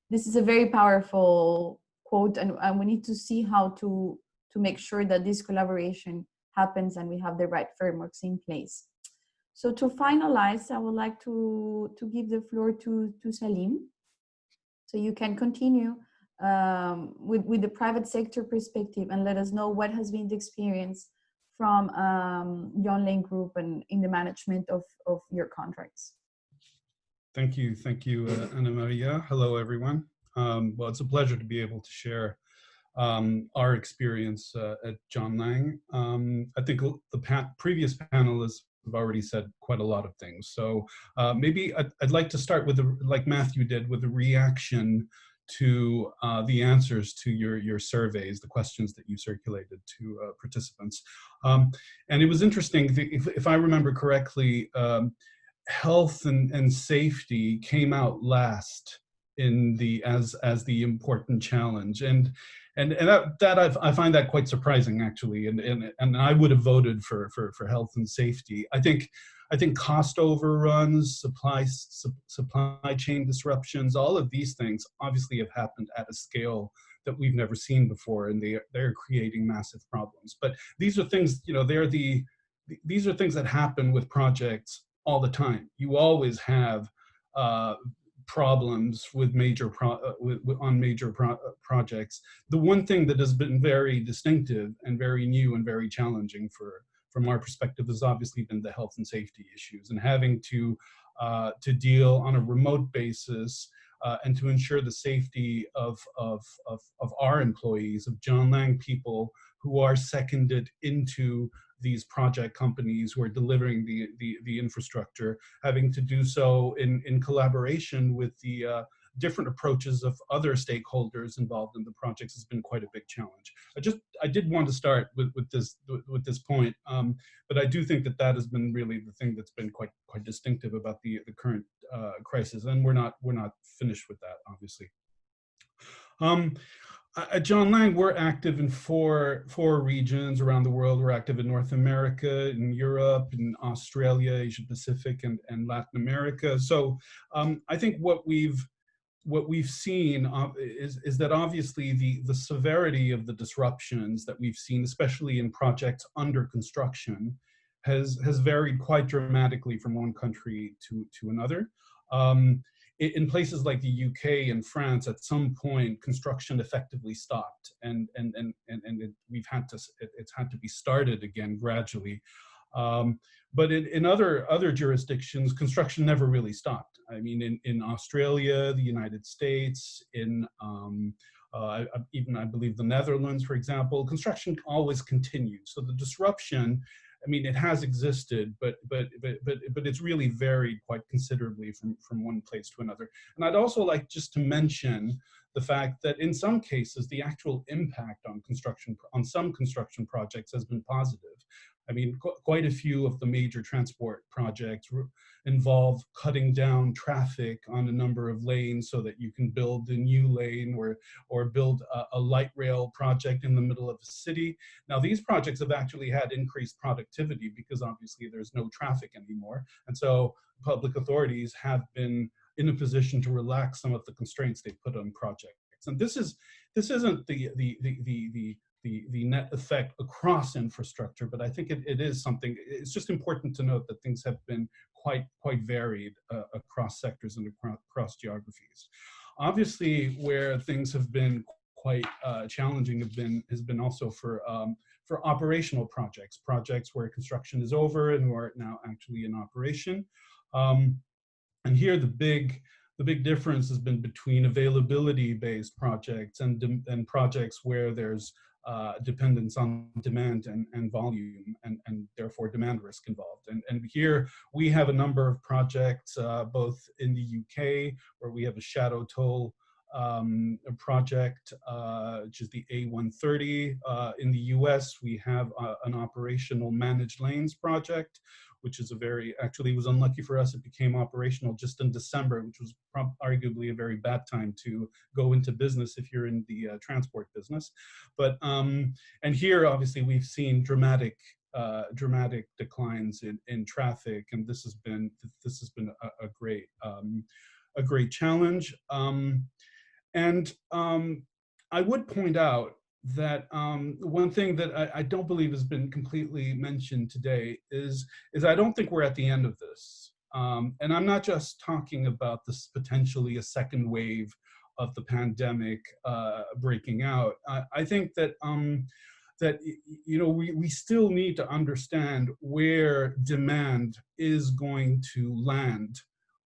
this is a very powerful quote, and we need to see how to make sure that this collaboration happens and we have the right frameworks in place. So to finalize, I would like to give the floor to Salim. So you can continue with the private sector perspective and let us know what has been the experience from Yonlane Group and in the management of your contracts. Thank you, Ana Maria. Hello, everyone. Well, it's a pleasure to be able to share our experience at John Lang. I think the previous panelists have already said quite a lot of things. So maybe I'd like to start with, like Matthew did, with a reaction to the answers to your surveys, the questions that you circulated to participants. And it was interesting, if I remember correctly, health and safety came out last in as the important challenge, and that I find that quite surprising, actually, and I would have voted for health and safety. I think cost overruns, supply chain disruptions, all of these things obviously have happened at a scale that we've never seen before, and they're creating massive problems. But these are things, these are things that happen with projects all the time. You always have problems with on major projects. The one thing that has been very distinctive and very new and very challenging from our perspective has obviously been the health and safety issues, and having to deal on a remote basis and to ensure the safety of our employees, of John Lang people who are seconded into these project companies who are delivering the infrastructure, having to do so in collaboration with the different approaches of other stakeholders involved in the projects has been quite a big challenge. I did want to start with this point, but I do think that has been really the thing that's been quite distinctive about the current crisis, and we're not finished with that, obviously. At John Lang, we're active in four regions around the world. We're active in North America, in Europe, in Australia, Asia Pacific, and Latin America. So I think what we've seen is that obviously the severity of the disruptions that we've seen, especially in projects under construction, has varied quite dramatically from one country to another. In places like the UK and France, at some point, construction effectively stopped, and it's had to be started again gradually. But in other jurisdictions, construction never really stopped. I mean, in Australia, the United States, in Even I believe the Netherlands, for example, construction always continues. So the disruption, I mean, it has existed, but it's really varied quite considerably from one place to another. And I'd also like just to mention the fact that in some cases, the actual impact on some construction projects has been positive. I mean, quite a few of the major transport projects involve cutting down traffic on a number of lanes so that you can build a new lane or build a light rail project in the middle of a city. Now, these projects have actually had increased productivity because obviously there's no traffic anymore. And so public authorities have been in a position to relax some of the constraints they put on projects. And this isn't the net effect across infrastructure, but I think it is something. It's just important to note that things have been quite varied across sectors and across geographies. Obviously, where things have been quite challenging has been also for operational projects where construction is over and who are now actually in operation. And here the big difference has been between availability-based projects and projects where there's dependence on demand and volume and therefore demand risk involved. And here we have a number of projects, both in the UK, where we have a shadow toll project, which is the A130. In the US, we have an operational managed lanes project, which is actually was unlucky for us. It became operational just in December, which was arguably a very bad time to go into business if you're in the transport business. But, and here, obviously, we've seen dramatic declines in traffic, and this has been a great challenge. I would point out that one thing that I don't believe has been completely mentioned today is I don't think we're at the end of this. And I'm not just talking about this potentially a second wave of the pandemic breaking out. I think that we still need to understand where demand is going to land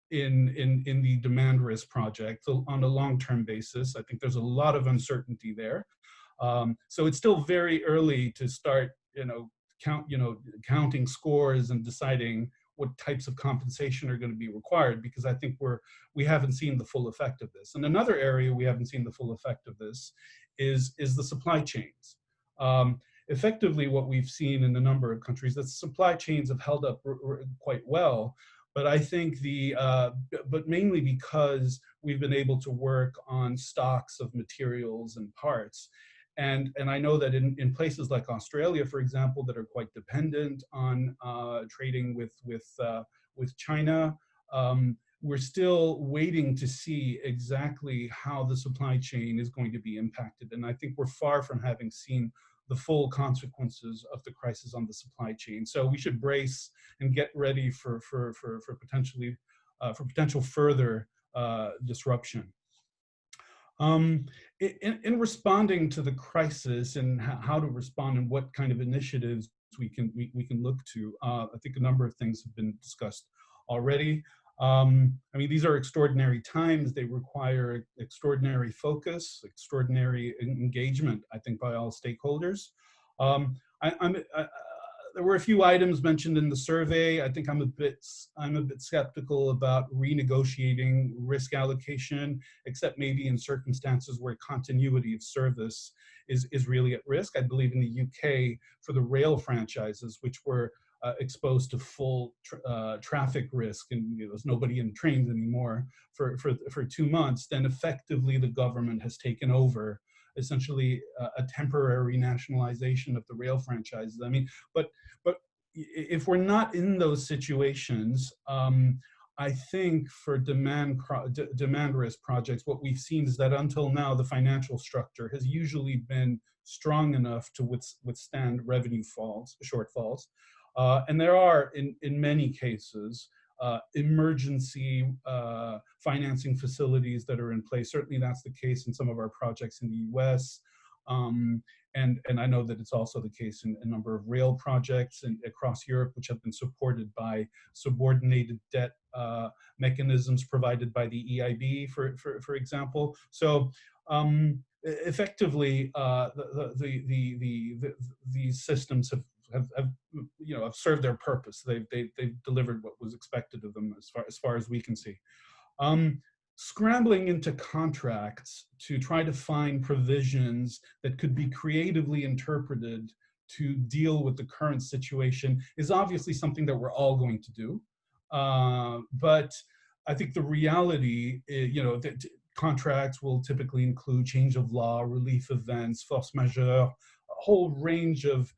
in the demand risk project on a long-term basis. I think there's a lot of uncertainty there. So it's still very early to start, counting scores and deciding what types of compensation are going to be required, because I think we haven't seen the full effect of this. And another area we haven't seen the full effect of this is the supply chains. Effectively, what we've seen in a number of countries, that supply chains have held up quite well. But I think but mainly because we've been able to work on stocks of materials and parts. And I know that in places like Australia, for example, that are quite dependent on trading with China, we're still waiting to see exactly how the supply chain is going to be impacted. And I think we're far from having seen the full consequences of the crisis on the supply chain. So we should brace and get ready for potential further disruption. In responding to the crisis and how to respond and what kind of initiatives we can look to, I think a number of things have been discussed already. I mean, these are extraordinary times. They require extraordinary focus, extraordinary engagement, I think, by all stakeholders. There were a few items mentioned in the survey. I think I'm a bit skeptical about renegotiating risk allocation, except maybe in circumstances where continuity of service is really at risk. I believe in the UK, for the rail franchises, which were exposed to full traffic risk, and there's nobody in trains anymore for 2 months, then effectively the government has taken over essentially a temporary nationalization of the rail franchises. I mean, but if we're not in those situations, I think for demand risk projects, what we've seen is that until now, the financial structure has usually been strong enough to withstand revenue shortfalls. And there are, in many cases, emergency financing facilities that are in place. Certainly that's the case in some of our projects in the US. And I know that it's also the case in a number of rail projects across Europe, which have been supported by subordinated debt mechanisms provided by the EIB, for example. So effectively, these systems have served their purpose. They've delivered what was expected of them as far as we can see. Scrambling into contracts to try to find provisions that could be creatively interpreted to deal with the current situation is obviously something that we're all going to do. But I think the reality is, that contracts will typically include change of law, relief events, force majeure, a whole range of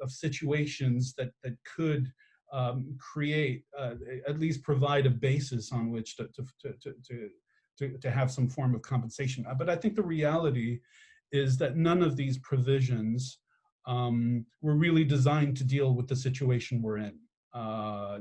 situations that could create, at least provide a basis on which to have some form of compensation. But I think the reality is that none of these provisions were really designed to deal with the situation we're in.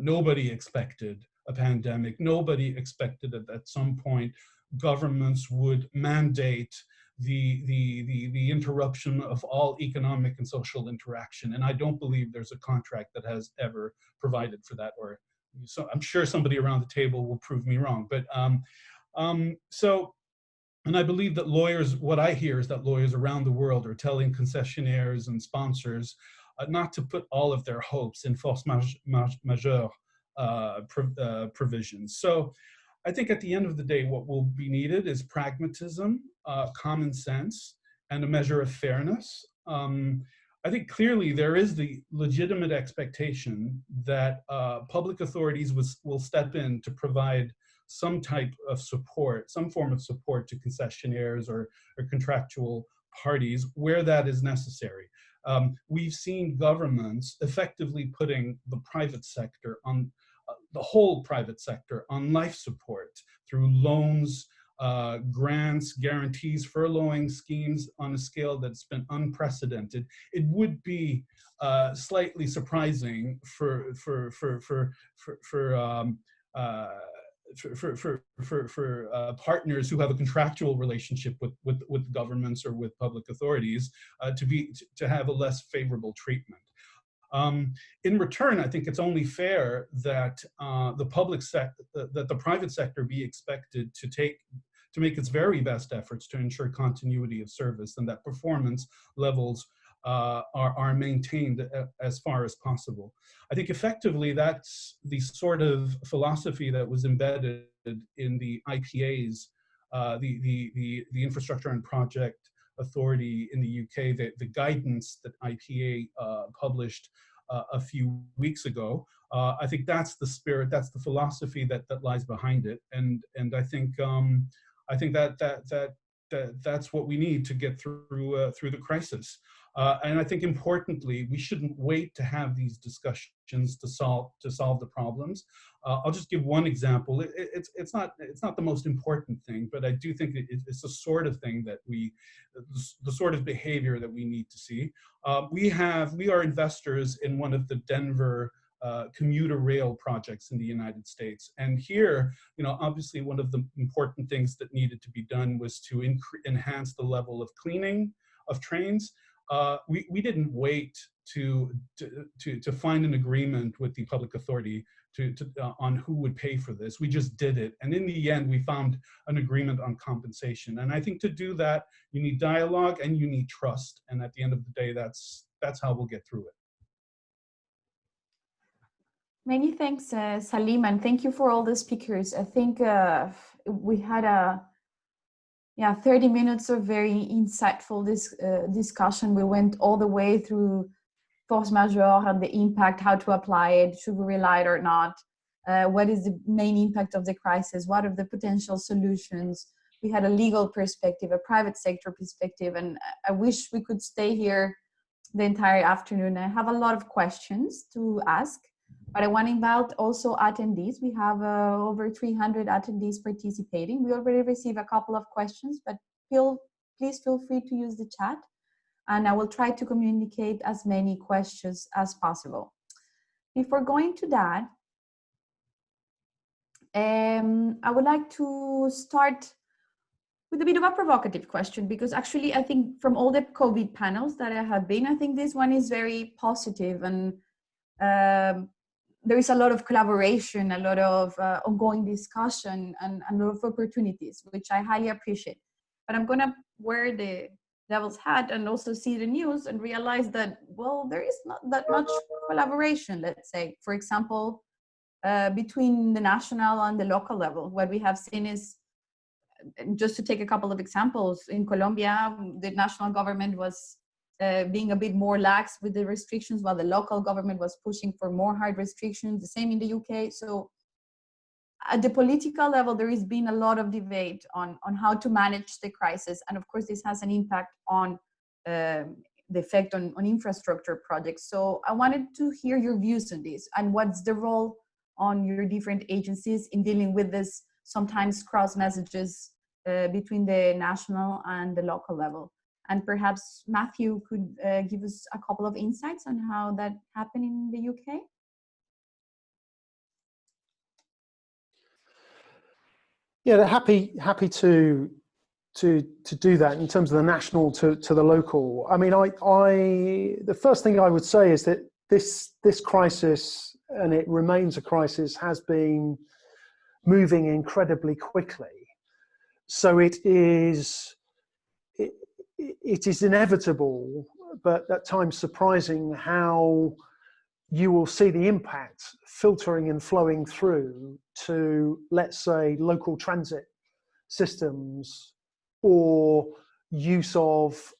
Nobody expected a pandemic. Nobody expected that at some point governments would mandate the interruption of all economic and social interaction. And I don't believe there's a contract that has ever provided for that, or so I'm sure somebody around the table will prove me wrong. But and I believe that lawyers, what I hear is that lawyers around the world are telling concessionaires and sponsors not to put all of their hopes in force majeure provisions. So I think at the end of the day, what will be needed is pragmatism, common sense, and a measure of fairness. I think clearly there is the legitimate expectation that public authorities will step in to provide some type of support, some form of support to concessionaires or contractual parties where that is necessary. We've seen governments effectively putting the private sector on, the whole private sector on life support through loans, grants, guarantees, furloughing schemes on a scale that's been unprecedented. It would be slightly surprising for partners who have a contractual relationship with governments or with public authorities to have a less favorable treatment. In return, I think it's only fair that the private sector be expected to make its very best efforts to ensure continuity of service, and that performance levels are maintained as far as possible. I think effectively that's the sort of philosophy that was embedded in the IPAs, the Infrastructure and Project Authority in the UK, the guidance that IPA published a few weeks ago. I think that's the spirit, that's the philosophy that lies behind it, and I think that's what we need to get through the crisis. And I think importantly, we shouldn't wait to have these discussions to solve the problems. I'll just give one example. It's not the most important thing, but I do think it's the sort of thing that the sort of behavior that we need to see. We are investors in one of the Denver commuter rail projects in the United States. And here, obviously one of the important things that needed to be done was to enhance the level of cleaning of trains. We didn't wait to find an agreement with the public authority on who would pay for this. We just did it. And in the end, we found an agreement on compensation. And I think to do that, you need dialogue and you need trust. And at the end of the day, that's how we'll get through it. Many thanks, Salim, and thank you for all the speakers. I think we had 30 minutes of very insightful discussion. We went all the way through force majeure and the impact, how to apply it, should we rely it or not, what is the main impact of the crisis, what are the potential solutions. We had a legal perspective, a private sector perspective, and I wish we could stay here the entire afternoon. I have a lot of questions to ask, but I want to invite also attendees. We have over 300 attendees participating. We already received a couple of questions, but please feel free to use the chat, and I will try to communicate as many questions as possible. Before going to that, I would like to start with a bit of a provocative question, because actually I think from all the COVID panels that I have been, I think this one is very positive, and there is a lot of collaboration, a lot of ongoing discussion, and a lot of opportunities, which I highly appreciate. But I'm gonna wear the devil's hat and also see the news and realize that, well, there is not that much collaboration, let's say. For example, between the national and the local level. What we have seen is, just to take a couple of examples, in Colombia, the national government was being a bit more lax with the restrictions, while the local government was pushing for more hard restrictions. The same in the UK. So at the political level, there has been a lot of debate on how to manage the crisis. And of course, this has an impact on the effect on infrastructure projects. So I wanted to hear your views on this, and what's the role on your different agencies in dealing with this sometimes cross messages between the national and the local level. And perhaps Matthew could give us a couple of insights on how that happened in the UK. Yeah, happy to do that in terms of the national to the local. I mean, the first thing I would say is that this crisis, and it remains a crisis, has been moving incredibly quickly. So it is inevitable, but at times surprising, how you will see the impact filtering and flowing through to, let's say, local transit systems or use of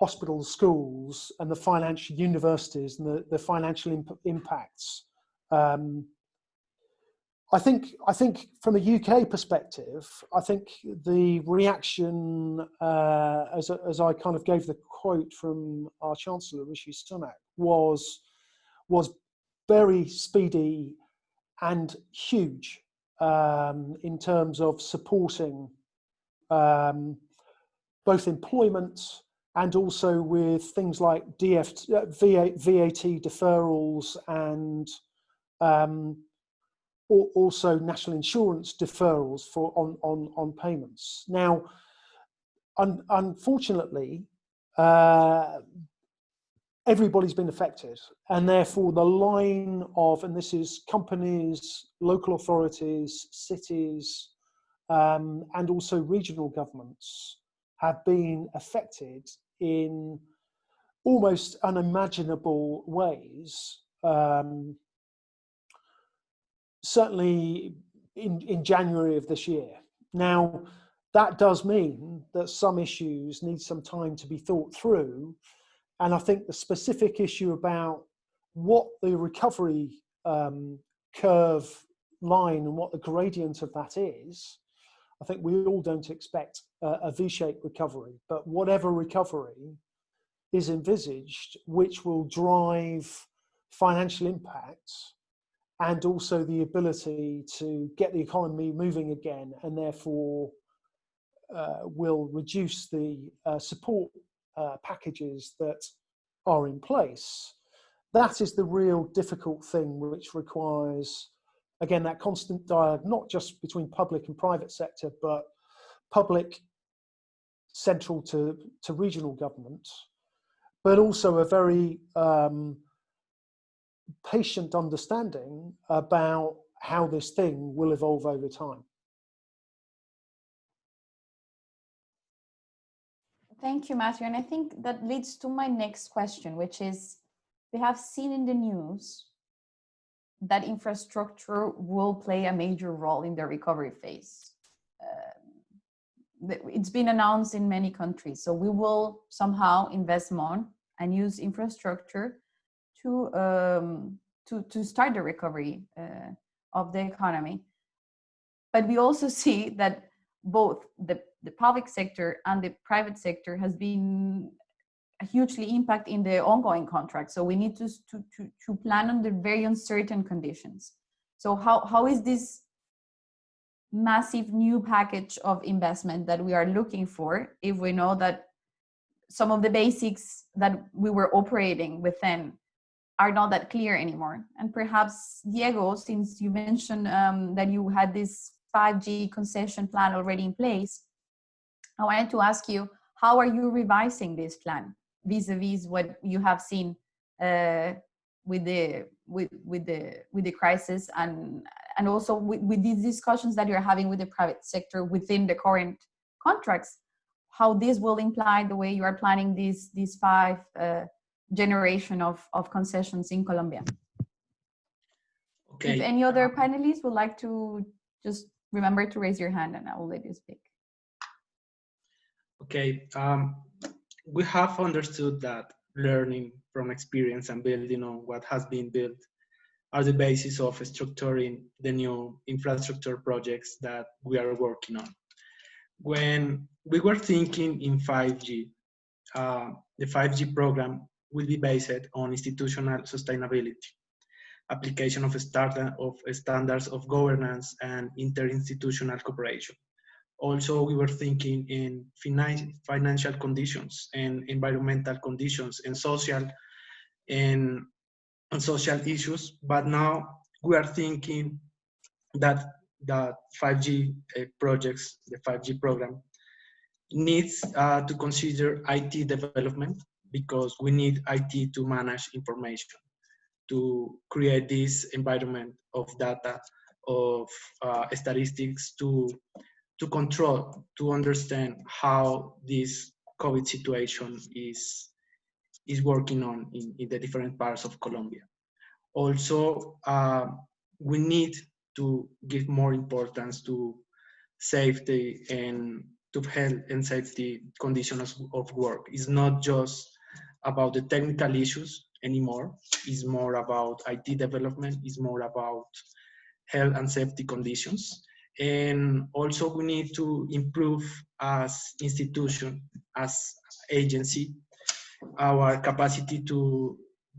hospitals, schools, and the financial universities and the financial impacts. I think from a UK perspective, I think the reaction, as I kind of gave the quote from our Chancellor, Rishi Sunak, was very speedy and huge in terms of supporting both employment and also with things like VAT deferrals and also national insurance deferrals on payments. Now, unfortunately, everybody's been affected, and therefore the line of, and this is companies, local authorities, cities, and also regional governments, have been affected in almost unimaginable ways. Certainly in January of this year. Now, that does mean that some issues need some time to be thought through. And I think the specific issue about what the recovery curve line and what the gradient of that is, I think we all don't expect a V-shaped recovery, but whatever recovery is envisaged, which will drive financial impacts and also the ability to get the economy moving again, and therefore will reduce the support packages that are in place. That is the real difficult thing, which requires, again, that constant dialogue, not just between public and private sector, but public, central to regional government, but also a very patient understanding about how this thing will evolve over time. Thank you, Matthew. And I think that leads to my next question, which is, we have seen in the news that infrastructure will play a major role in the recovery phase. It's been announced in many countries. So we will somehow invest more and use infrastructure to start the recovery of the economy. But we also see that both the public sector and the private sector has been hugely impacted in the ongoing contracts. So we need to plan under very uncertain conditions. So how is this massive new package of investment that we are looking for, if we know that some of the basics that we were operating within are not that clear anymore? And perhaps, Diego, since you mentioned that you had this 5G concession plan already in place, I wanted to ask you, how are you revising this plan vis-a-vis what you have seen with the crisis, and also with these discussions that you're having with the private sector within the current contracts, how this will imply the way you are planning these 5 generation of concessions in Colombia. Okay. If any other panelists would like to, just remember to raise your hand and I will let you speak. Okay, we have understood that learning from experience and building on what has been built are the basis of structuring the new infrastructure projects that we are working on. When we were thinking in 5G, the 5G program will be based on institutional sustainability, application of standards of governance and interinstitutional cooperation. Also, we were thinking in financial conditions and environmental conditions and social issues, but now we are thinking that the 5G projects, the 5G program, needs to consider IT development, because we need IT to manage information, to create this environment of data, of statistics, to control, to understand how this COVID situation is working on in the different parts of Colombia. Also, we need to give more importance to safety and to health and safety conditions of work. It's not just about the technical issues anymore. It's more about IT development. It's more about health and safety conditions. And also we need to improve as institution, as agency, our capacity to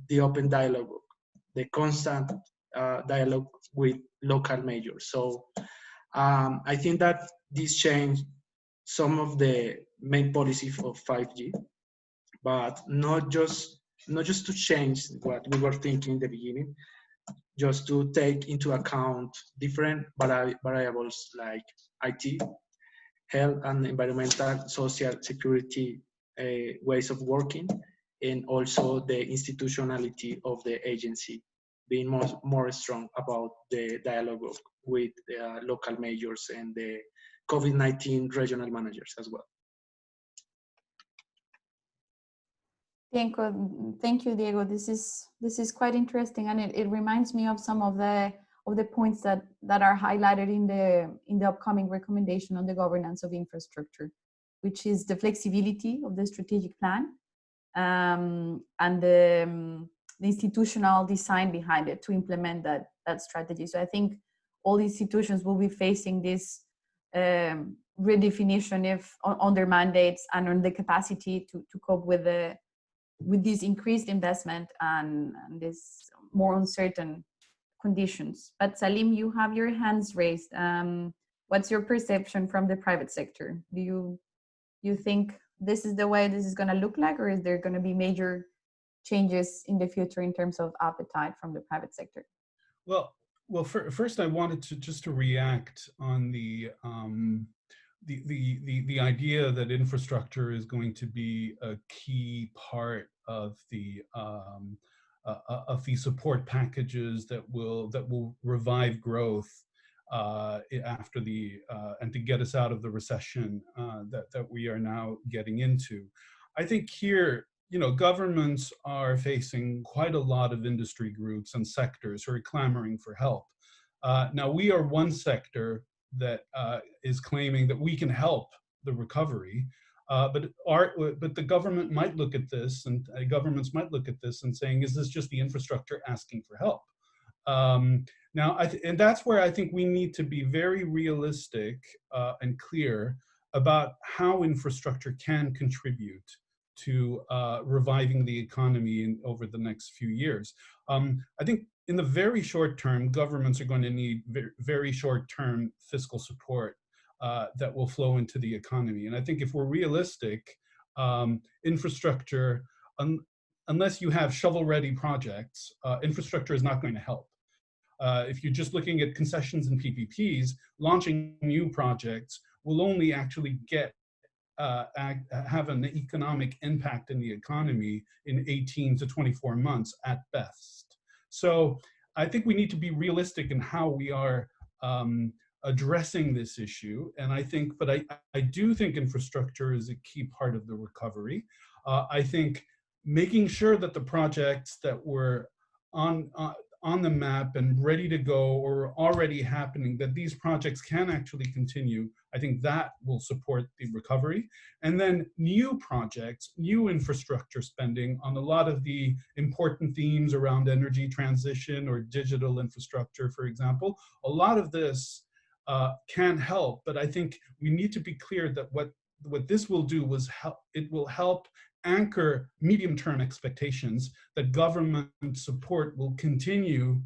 the open dialogue, the constant dialogue with local mayors. So I think that this changed some of the main policies of 5G, but not just to change what we were thinking in the beginning, just to take into account different variables like IT, health and environmental, social security ways of working, and also the institutionality of the agency being more strong about the dialogue with local mayors and the COVID-19 regional managers as well. Thank you, Diego. This is quite interesting, and it reminds me of some of the points that are highlighted in the upcoming recommendation on the governance of infrastructure, which is the flexibility of the strategic plan and the institutional design behind it to implement that strategy. So I think all institutions will be facing this redefinition on their mandates and on the capacity to cope with this increased investment and this more uncertain conditions. But Salim, you have your hands raised. What's your perception from the private sector? Do you think this is the way this is going to look like, or is there going to be major changes in the future in terms of appetite from the private sector? Well, first I wanted to react on the idea that infrastructure is going to be a key part of the support packages that will revive growth after and to get us out of the recession that we are now getting into. I think here, governments are facing quite a lot of industry groups and sectors who are clamoring for help. Now, we are one sector that is claiming that we can help the recovery, but the government might look at this, and governments might look at this and saying, is this just the infrastructure asking for help? Now, and that's where I think we need to be very realistic and clear about how infrastructure can contribute to reviving the economy over the next few years. I think in the very short term, governments are going to need very short-term fiscal support that will flow into the economy. And I think if we're realistic, infrastructure, unless you have shovel-ready projects, infrastructure is not going to help. If you're just looking at concessions and PPPs, launching new projects will only actually have an economic impact in the economy in 18 to 24 months at best. So I think we need to be realistic in how we are addressing this issue. And I think, but I do think infrastructure is a key part of the recovery. I think making sure that the projects that were on the map and ready to go or already happening, that these projects can actually continue, I think that will support the recovery. And then new projects, new infrastructure spending on a lot of the important themes around energy transition or digital infrastructure, for example, a lot of this can help, but I think we need to be clear that what this will do was it will help anchor medium-term expectations that government support will continue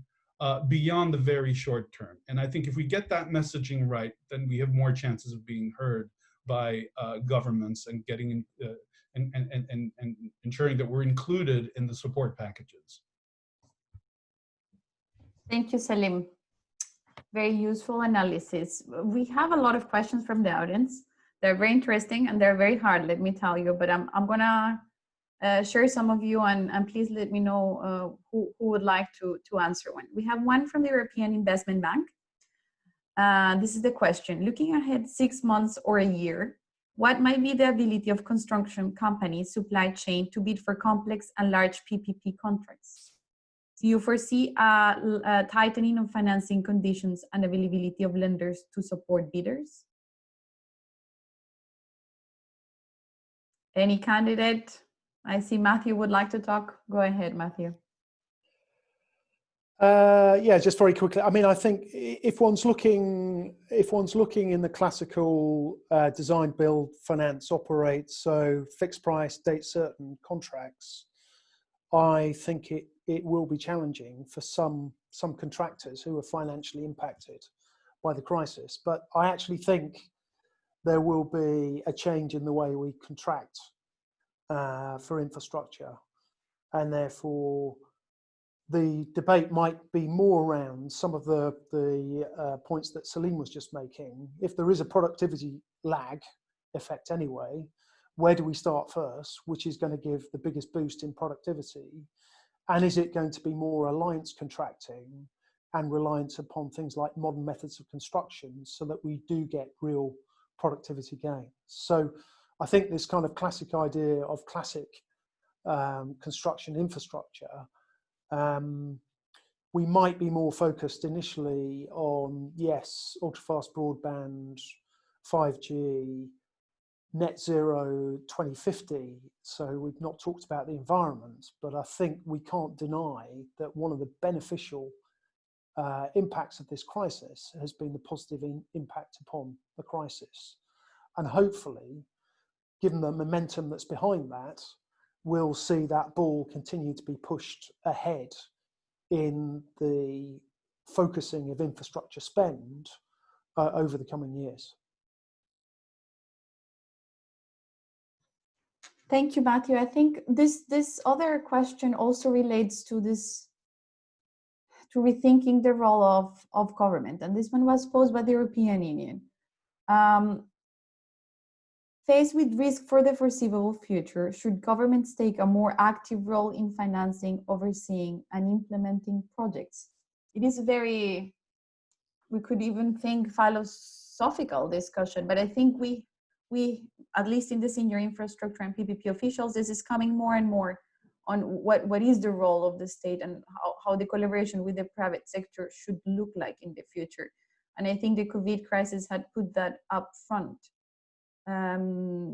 beyond the very short term. And I think if we get that messaging right, then we have more chances of being heard by governments and getting and ensuring that we're included in the support packages. Thank you, Salim. Very useful analysis. We have a lot of questions from the audience. They're very interesting and they're very hard, let me tell you, but I'm gonna share some of you and please let me know who would like to answer one. We have one from the European Investment Bank. This is the question. Looking ahead 6 months or a year, what might be the ability of construction companies' supply chain to bid for complex and large PPP contracts? Do you foresee a tightening of financing conditions and availability of lenders to support bidders? Any candidate? I see Matthew would like to talk. Go ahead, Matthew. Yeah, just very quickly. I mean, I think if one's looking in the classical design, build, finance, operate, so fixed price, date certain contracts, I think it will be challenging for some contractors who are financially impacted by the crisis. But I actually think there will be a change in the way we contract for infrastructure, and therefore the debate might be more around some of the points that Salim was just making. If there is a productivity lag effect anyway, where do we start first, which is going to give the biggest boost in productivity? And is it going to be more alliance contracting and reliance upon things like modern methods of construction so that we do get real productivity gains? So I think this kind of classic idea of classic construction infrastructure, we might be more focused initially on, yes, ultra-fast broadband, 5G, net zero 2050. So we've not talked about the environment, but I think we can't deny that one of the beneficial impacts of this crisis has been the positive impact upon the crisis. And hopefully, given the momentum that's behind that, we'll see that ball continue to be pushed ahead in the focusing of infrastructure spend over the coming years. Thank you, Matthew. I think this other question also relates to rethinking the role of government. And this one was posed by the European Union. Faced with risk for the foreseeable future, should governments take a more active role in financing, overseeing, and implementing projects? It is a very, we could even think philosophical discussion, but I think we at least in the senior infrastructure and PPP officials, this is coming more and more on what is the role of the state and how the collaboration with the private sector should look like in the future. And I think the COVID crisis had put that up front.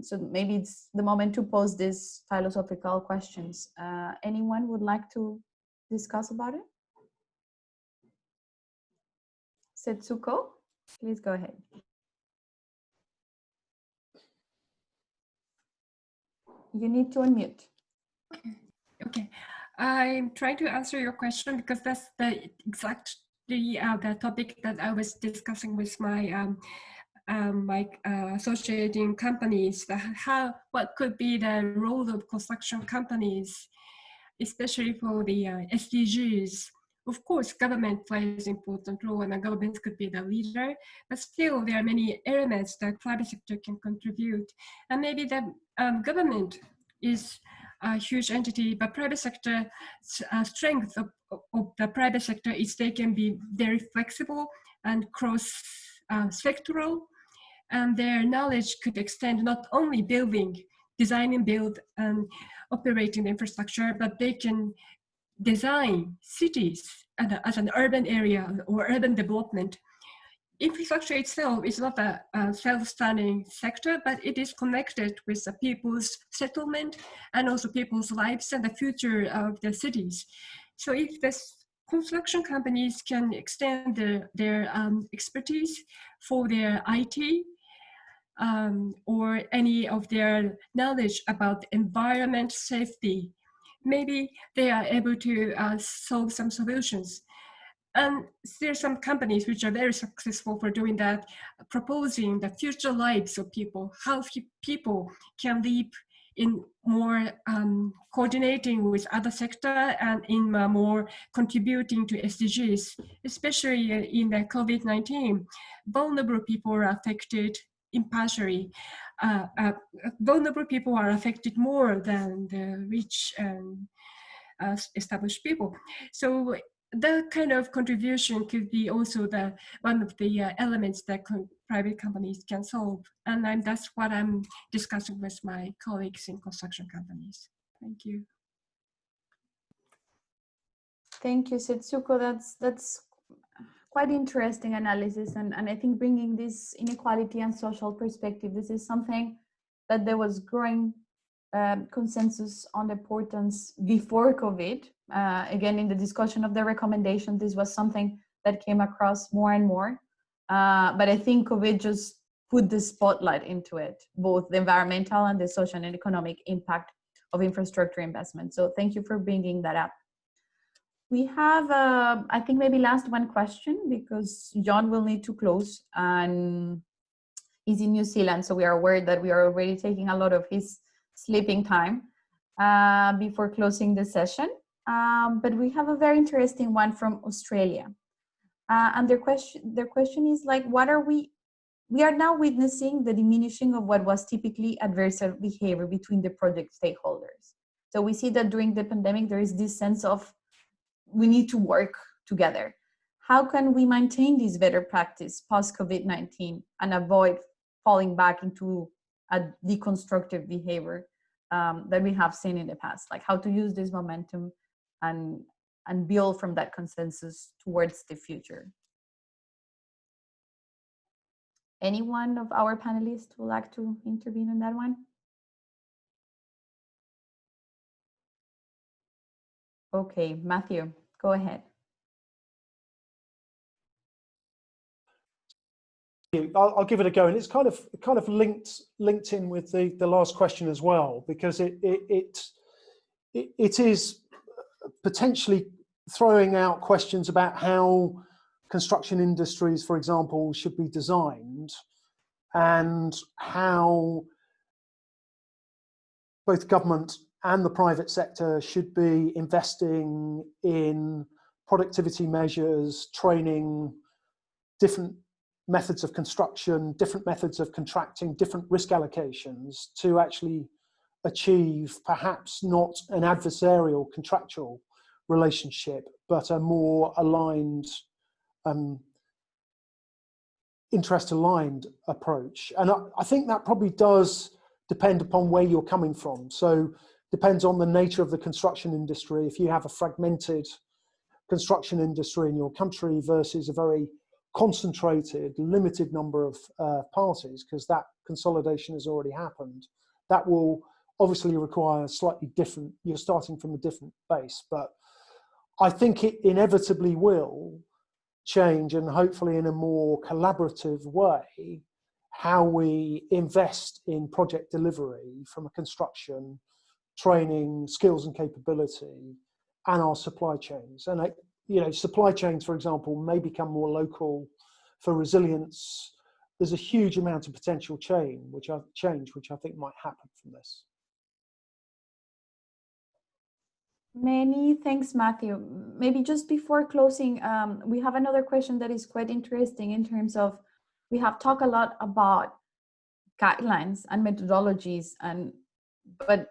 So maybe it's the moment to pose these philosophical questions. Anyone would like to discuss about it? Setsuko, please go ahead. You need to unmute. Okay, I'm trying to answer your question because that's exactly the topic that I was discussing with my associating companies. What could be the role of construction companies, especially for the SDGs? Of course, government plays an important role, and the government could be the leader. But still, there are many elements that private sector can contribute, and maybe the government is a huge entity, but private sector strength of the private sector is they can be very flexible and cross sectoral, and their knowledge could extend not only building, designing, build, and operating the infrastructure, but they can design cities as an urban area or urban development. Infrastructure itself is not a self-standing sector, but it is connected with the people's settlement and also people's lives and the future of the cities. So if the construction companies can extend their expertise for their IT or any of their knowledge about environment safety, maybe they are able to solve some solutions. And there's some companies which are very successful for doing that, proposing the future lives of people, how people can live in more coordinating with other sector and in more contributing to SDGs, especially in the COVID-19. Vulnerable people are affected impartially. Vulnerable people are affected more than the rich and established people. So that kind of contribution could be also one of the elements that private companies can solve. And that's what I'm discussing with my colleagues in construction companies. Thank you. Thank you, Setsuko. That's quite interesting analysis. And I think bringing this inequality and social perspective, this is something that there was growing consensus on the importance before COVID. Again, in the discussion of the recommendation, this was something that came across more and more. But I think COVID just put the spotlight into it, both the environmental and the social and economic impact of infrastructure investment. So thank you for bringing that up. We have, I think, maybe last one question, because John will need to close and he's in New Zealand. So we are worried that we are already taking a lot of his sleeping time before closing the session. But we have a very interesting one from Australia. And their question is like, we are now witnessing the diminishing of what was typically adversarial behavior between the project stakeholders. So we see that during the pandemic, there is this sense of we need to work together. How can we maintain this better practice post-COVID-19 and avoid falling back into a deconstructive behavior that we have seen in the past? Like how to use this momentum and build from that consensus towards the future. Anyone of our panelists would like to intervene on that one? Okay, Matthew, go ahead. I'll give it a go, and it's kind of linked in with the last question as well, because it is potentially throwing out questions about how construction industries, for example, should be designed, and how both government and the private sector should be investing in productivity measures, training, different methods of construction, different methods of contracting, different risk allocations to actually achieve perhaps not an adversarial contractual relationship, but a more aligned, interest-aligned approach. And I think that probably does depend upon where you're coming from. So depends on the nature of the construction industry. If you have a fragmented construction industry in your country versus a very concentrated, limited number of parties, because that consolidation has already happened, that will obviously require slightly different, you're starting from a different base. But I think it inevitably will change, and hopefully in a more collaborative way, how we invest in project delivery from a construction, training, skills and capability, and our supply chains. And supply chains, for example, may become more local for resilience. There's a huge amount of potential change, which I think might happen from this. Many thanks, Matthew. Maybe just before closing, we have another question that is quite interesting in terms of, we have talked a lot about guidelines and methodologies, but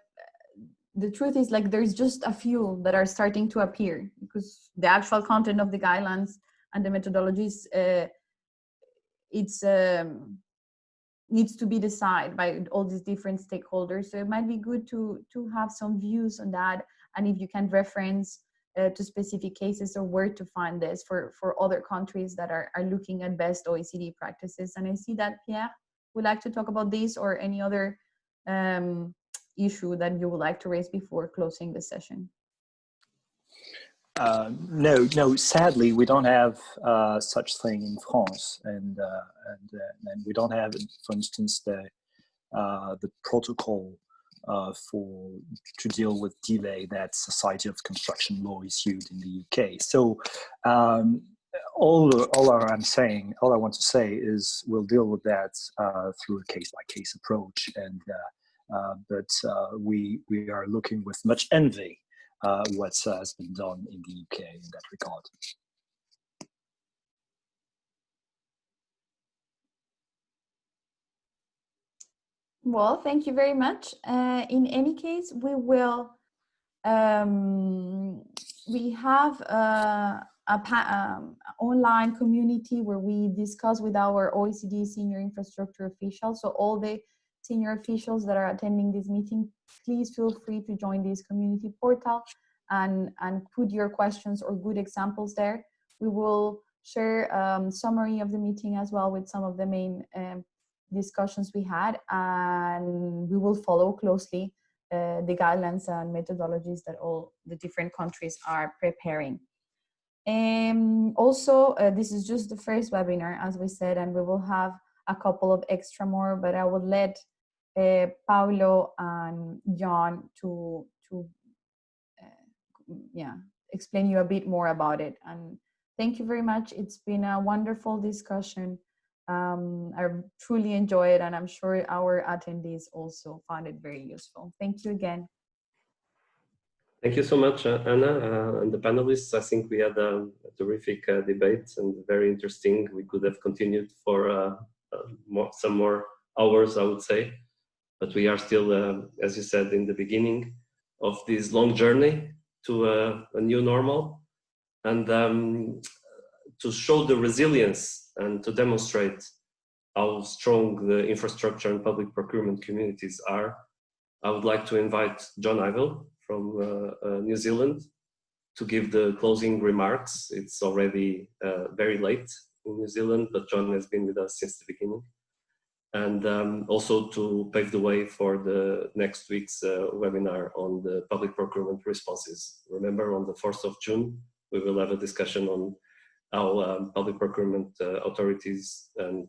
the truth is, like, there's just a few that are starting to appear, because the actual content of the guidelines and the methodologies it's needs to be decided by all these different stakeholders. So it might be good to have some views on that, and if you can reference to specific cases or where to find this for other countries that are looking at best OECD practices. And I see that Pierre would like to talk about this or any other issue that you would like to raise before closing the session. No. Sadly, we don't have such thing in France, and we don't have, for instance, the protocol to deal with delay that Society of Construction Law issued in the UK. So all I want to say is we'll deal with that through a case-by-case approach, and but we are looking with much envy what has been done in the UK in that regard. Well, thank you very much. In any case, we will, we have online community where we discuss with our OECD senior infrastructure officials. So all the senior officials that are attending this meeting, please feel free to join this community portal and put your questions or good examples there. We will share summary of the meeting as well with some of the main discussions we had, and we will follow closely the guidelines and methodologies that all the different countries are preparing. Also, this is just the first webinar, as we said, and we will have a couple of extra more, but I will let Paulo and John to explain you a bit more about it. And thank you very much. It's been a wonderful discussion. I truly enjoy it, and I'm sure our attendees also found it very useful. Thank you again. Thank you so much, Anna, and the panelists. I think we had a terrific debate and very interesting. We could have continued for some more hours, I would say, but we are still, as you said in the beginning, of this long journey to a new normal, and to show the resilience and to demonstrate how strong the infrastructure and public procurement communities are, I would like to invite John Ivell from New Zealand to give the closing remarks. It's already very late in New Zealand, but John has been with us since the beginning. And also to pave the way for the next week's webinar on the public procurement responses. Remember, on the 4th of June, we will have a discussion on how public procurement authorities and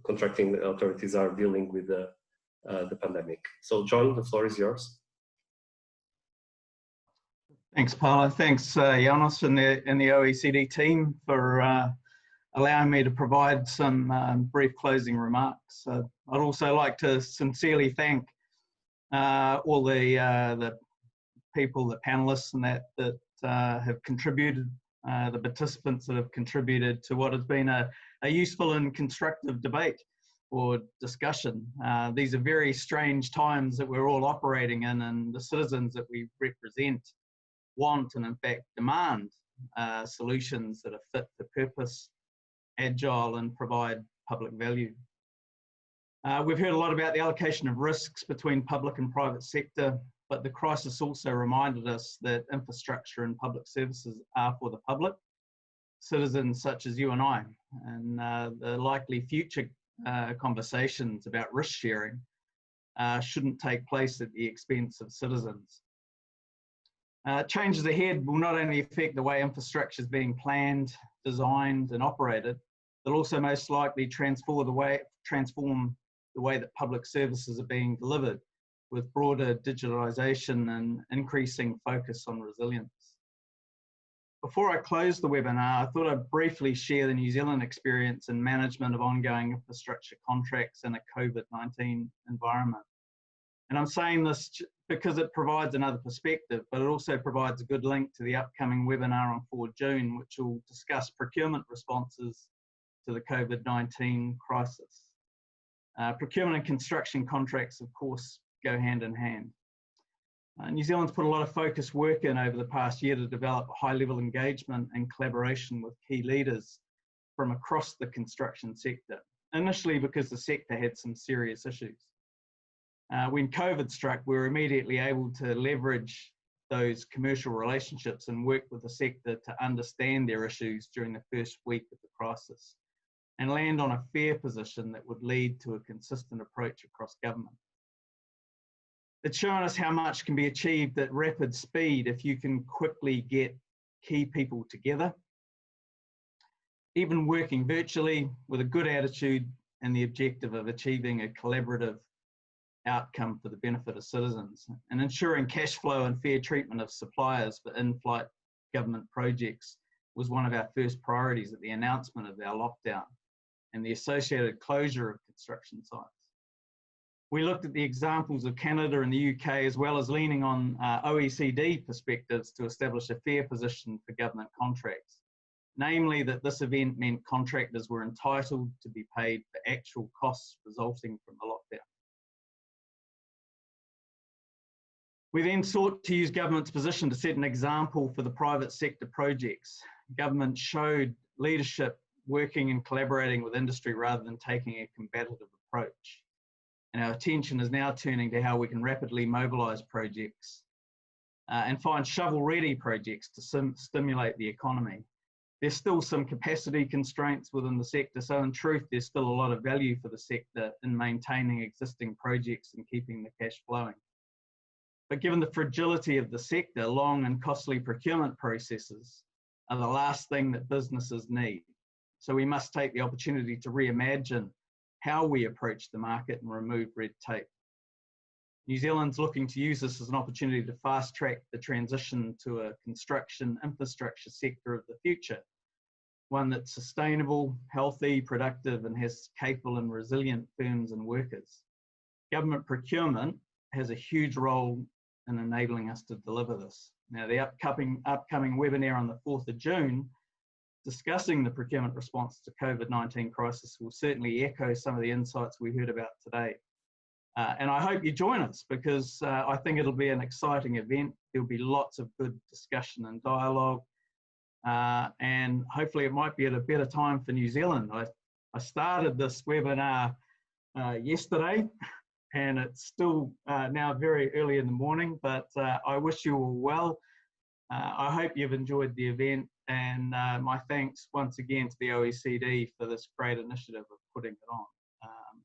contracting authorities are dealing with the pandemic. So John, the floor is yours. Thanks, Paula. Thanks, Janos and the OECD team for allowing me to provide some brief closing remarks. I'd also like to sincerely thank all the people, the panelists and that have contributed, the participants that have contributed to what has been a useful and constructive debate or discussion. These are very strange times that we're all operating in, and the citizens that we represent want and in fact demand solutions that are fit for purpose, agile, and provide public value. We've heard a lot about the allocation of risks between public and private sector, but the crisis also reminded us that infrastructure and public services are for the public, citizens such as you and I, and the likely future conversations about risk sharing shouldn't take place at the expense of citizens. Changes ahead will not only affect the way infrastructure is being planned, designed, and operated, they'll also most likely transform the way that public services are being delivered, with broader digitalisation and increasing focus on resilience. Before I close the webinar, I thought I'd briefly share the New Zealand experience in management of ongoing infrastructure contracts in a COVID-19 environment. And I'm saying this because it provides another perspective, but it also provides a good link to the upcoming webinar on 4 June, which will discuss procurement responses to the COVID-19 crisis. Procurement and construction contracts, of course, go hand in hand. New Zealand's put a lot of focused work in over the past year to develop high-level engagement and collaboration with key leaders from across the construction sector, initially because the sector had some serious issues. When COVID struck, we were immediately able to leverage those commercial relationships and work with the sector to understand their issues during the first week of the crisis and land on a fair position that would lead to a consistent approach across government. It's shown us how much can be achieved at rapid speed if you can quickly get key people together, even working virtually with a good attitude and the objective of achieving a collaborative outcome for the benefit of citizens, and ensuring cash flow and fair treatment of suppliers for in-flight government projects was one of our first priorities at the announcement of our lockdown and the associated closure of construction sites. We looked at the examples of Canada and the UK, as well as leaning on OECD perspectives to establish a fair position for government contracts, namely that this event meant contractors were entitled to be paid for actual costs resulting from the lockdown. We then sought to use government's position to set an example for the private sector projects. Government showed leadership working and collaborating with industry rather than taking a combative approach. And our attention is now turning to how we can rapidly mobilise projects and find shovel-ready projects to stimulate the economy. There's still some capacity constraints within the sector, so in truth, there's still a lot of value for the sector in maintaining existing projects and keeping the cash flowing. But given the fragility of the sector, long and costly procurement processes are the last thing that businesses need. So we must take the opportunity to reimagine how we approach the market and remove red tape. New Zealand's looking to use this as an opportunity to fast track the transition to a construction infrastructure sector of the future, one that's sustainable, healthy, productive, and has capable and resilient firms and workers. Government procurement has a huge role in enabling us to deliver this. Now, the upcoming webinar on the 4th of June discussing the procurement response to COVID-19 crisis will certainly echo some of the insights we heard about today. And I hope you join us because I think it'll be an exciting event. There'll be lots of good discussion and dialogue. And hopefully it might be at a better time for New Zealand. I started this webinar yesterday and it's still now very early in the morning, but I wish you all well. I hope you've enjoyed the event, and my thanks once again to the OECD for this great initiative of putting it on.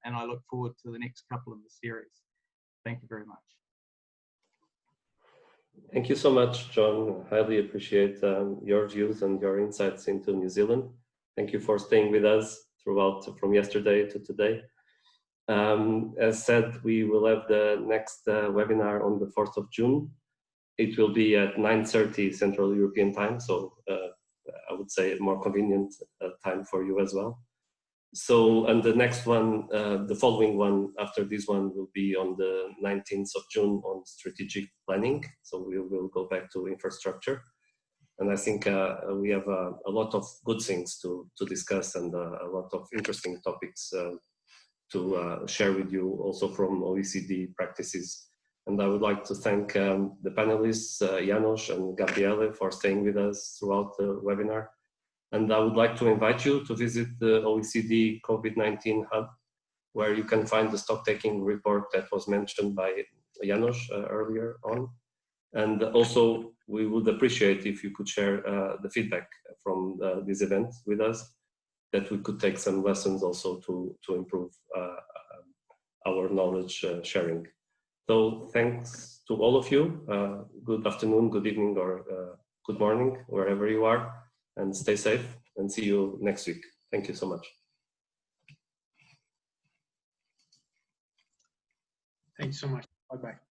And I look forward to the next couple of the series. Thank you very much. Thank you so much, John. Highly appreciate your views and your insights into New Zealand. Thank you for staying with us throughout from yesterday to today. As said, we will have the next webinar on the 4th of June. It will be at 9:30 Central European Time, so I would say a more convenient time for you as well. So, and the next one, the following one after this one will be on the 19th of June on strategic planning. So we will go back to infrastructure. And I think we have a lot of good things to discuss and a lot of interesting topics to share with you also from OECD practices. And I would like to thank the panelists, János and Gabriele, for staying with us throughout the webinar. And I would like to invite you to visit the OECD COVID-19 Hub, where you can find the stock-taking report that was mentioned by János earlier on. And also, we would appreciate if you could share the feedback from this event with us, that we could take some lessons also to improve our knowledge sharing. So thanks to all of you. Good afternoon, good evening, or good morning, wherever you are, and stay safe and see you next week. Thank you so much. Thanks so much. Bye-bye.